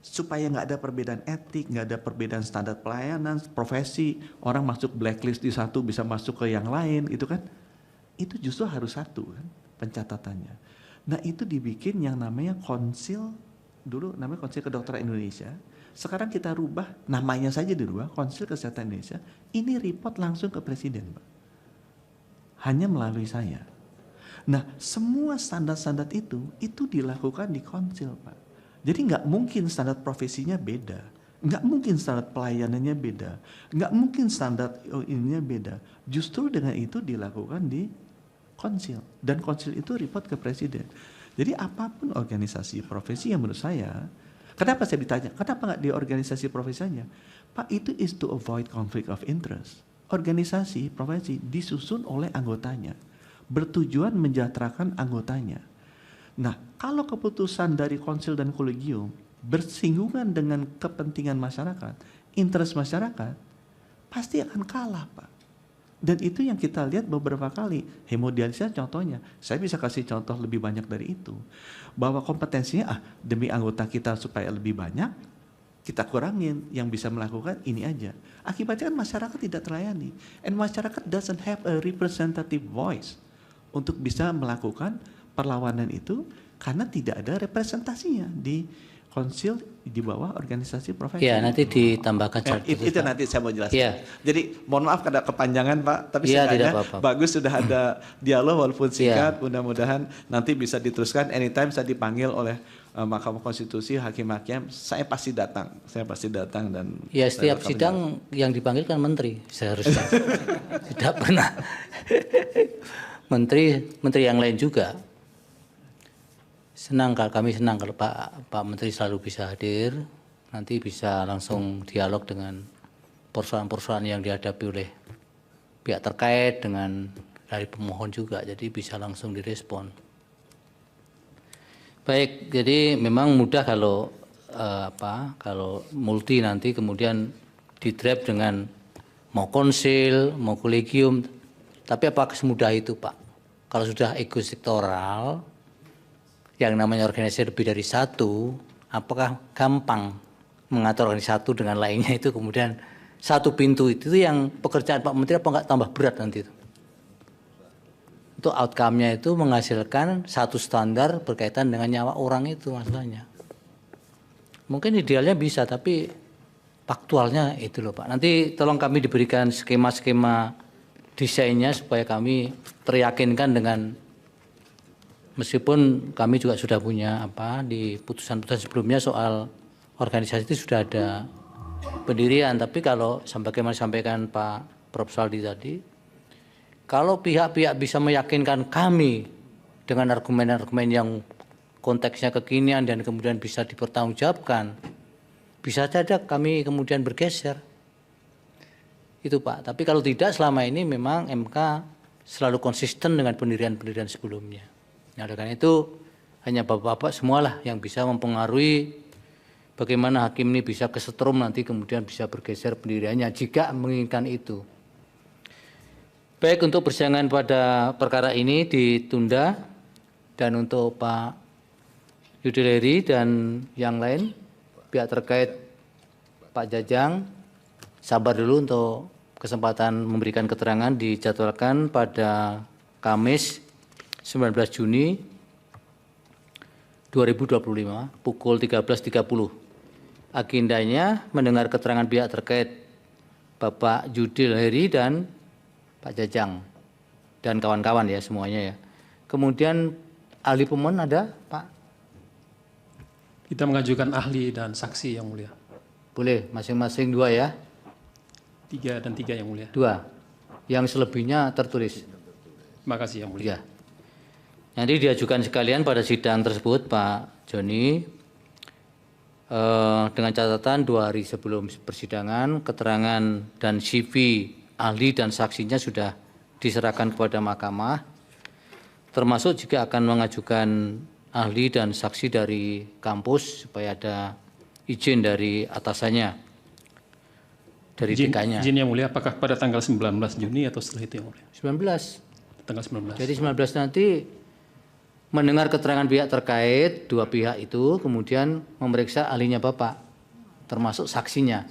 supaya nggak ada perbedaan etik, nggak ada perbedaan standar pelayanan, profesi, orang masuk blacklist di satu bisa masuk ke yang lain, itu kan, itu justru harus satu kan pencatatannya. Nah itu dibikin yang namanya konsil, dulu namanya Konsil Kedokteran Indonesia, sekarang kita rubah, namanya saja dirubah, Konsil Kesehatan Indonesia, ini report langsung ke Presiden Pak. Hanya melalui saya. Nah, semua standar-standar itu dilakukan di konsil, Pak. Jadi nggak mungkin standar profesinya beda, nggak mungkin standar pelayanannya beda, nggak mungkin standar ininya beda. Justru dengan itu dilakukan di konsil, dan konsil itu report ke Presiden. Jadi apapun organisasi profesi yang menurut saya, kenapa saya ditanya, kenapa nggak di organisasi profesinya? Pak, itu is to avoid conflict of interest. Organisasi profesi disusun oleh anggotanya, bertujuan mensejahterakan anggotanya. Nah, kalau keputusan dari konsil dan kolegium bersinggungan dengan kepentingan masyarakat, interest masyarakat, pasti akan kalah, Pak. Dan itu yang kita lihat beberapa kali. Hemodialisa contohnya, saya bisa kasih contoh lebih banyak dari itu. Bahwa kompetensinya, demi anggota kita supaya lebih banyak, kita kurangin, yang bisa melakukan ini aja. Akibatnya kan masyarakat tidak terlayani. And masyarakat doesn't have a representative voice untuk bisa melakukan perlawanan itu karena tidak ada representasinya di konsil di bawah organisasi profesi. Ya, nanti ditambahkan. Itu nanti saya mau jelaskan. Ya. Jadi mohon maaf kada kepanjangan Pak, tapi ya, sebenarnya bagus sudah ada dialog walaupun singkat. Mudah-mudahan nanti bisa diteruskan. Anytime saya dipanggil oleh Mahkamah Konstitusi, hakim-hakim, saya pasti datang. Dan ya, setiap sidang yang dipanggil kan menteri seharusnya. Tidak pernah. Menteri yang lain juga. Kami senang kalau Pak Menteri selalu bisa hadir, nanti bisa langsung dialog dengan persoalan-persoalan yang dihadapi oleh pihak terkait dengan dari pemohon juga, jadi bisa langsung direspon. Baik, jadi memang mudah kalau kalau multi nanti kemudian di draft dengan mau konsil, mau kolegium, tapi apakah semudah itu Pak? Kalau sudah ego sektoral, yang namanya organisasi lebih dari satu, apakah gampang mengatur organisasi satu dengan lainnya itu kemudian satu pintu itu yang pekerjaan Pak Menteri apa enggak tambah berat nanti itu? Itu outcome-nya itu menghasilkan satu standar berkaitan dengan nyawa orang itu masalahnya. Mungkin idealnya bisa, tapi faktualnya itu loh Pak. Nanti tolong kami diberikan skema-skema desainnya supaya kami teryakinkan dengan meskipun kami juga sudah punya di putusan-putusan sebelumnya soal organisasi itu sudah ada pendirian, tapi kalau sebagaimana disampaikan Pak Prof. Saldi tadi, kalau pihak-pihak bisa meyakinkan kami dengan argumen-argumen yang konteksnya kekinian dan kemudian bisa dipertanggungjawabkan, bisa saja kami kemudian bergeser. Itu Pak, tapi kalau tidak, selama ini memang MK selalu konsisten dengan pendirian-pendirian sebelumnya. Nah, oleh karena itu hanya bapak-bapak semualah yang bisa mempengaruhi bagaimana hakim ini bisa kesetrum nanti kemudian bisa bergeser pendiriannya jika menginginkan itu. Baik, untuk persidangan pada perkara ini ditunda, dan untuk Pak Yudhileri dan yang lain pihak terkait, Pak Jajang, sabar dulu untuk kesempatan memberikan keterangan dijadwalkan pada Kamis 19 Juni 2025 pukul 13.30. Agendanya mendengar keterangan pihak terkait Bapak Yudhileri dan Pak Jajang dan kawan-kawan ya semuanya ya. Kemudian ahli pemohon ada Pak? Kita mengajukan ahli dan saksi yang mulia. Boleh masing-masing 2 ya? 3 dan 3 yang mulia. 2. Yang selebihnya tertulis. Terima kasih yang mulia. Ya. Nanti diajukan sekalian pada sidang tersebut Pak Joni, dengan catatan 2 hari sebelum persidangan keterangan dan CV ahli dan saksinya sudah diserahkan kepada mahkamah, termasuk jika akan mengajukan ahli dan saksi dari kampus supaya ada izin dari atasannya, dari DK-nya. Izin yang mulia, apakah pada tanggal 19 Juni atau setelah itu yang mulia? 19. Tanggal 19. Jadi 19 nanti mendengar keterangan pihak terkait, 2 pihak itu, kemudian memeriksa ahlinya Bapak, termasuk saksinya.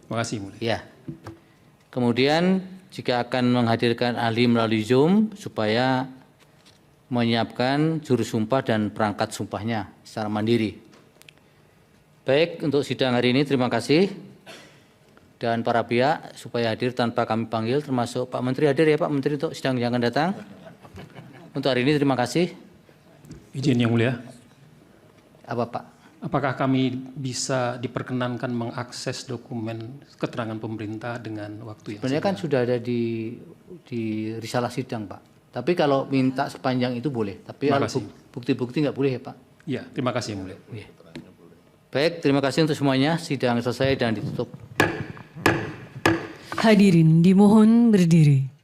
Terima kasih yang mulia. Ya. Kemudian jika akan menghadirkan ahli melalui Zoom supaya menyiapkan juru sumpah dan perangkat sumpahnya secara mandiri. Baik, untuk sidang hari ini terima kasih. Dan para pihak supaya hadir tanpa kami panggil, termasuk Pak Menteri hadir ya Pak Menteri untuk sidang yang akan datang. Untuk hari ini terima kasih. Izin yang mulia. Apa Pak? Apakah kami bisa diperkenankan mengakses dokumen keterangan pemerintah dengan waktu yang sebenarnya kan sudah ada di risalah sidang Pak. Tapi kalau minta sepanjang itu boleh. Tapi bukti-bukti nggak boleh ya Pak. Ya, terima kasih yang mulia. Ya. Baik, terima kasih untuk semuanya. Sidang selesai dan ditutup. Hadirin dimohon berdiri.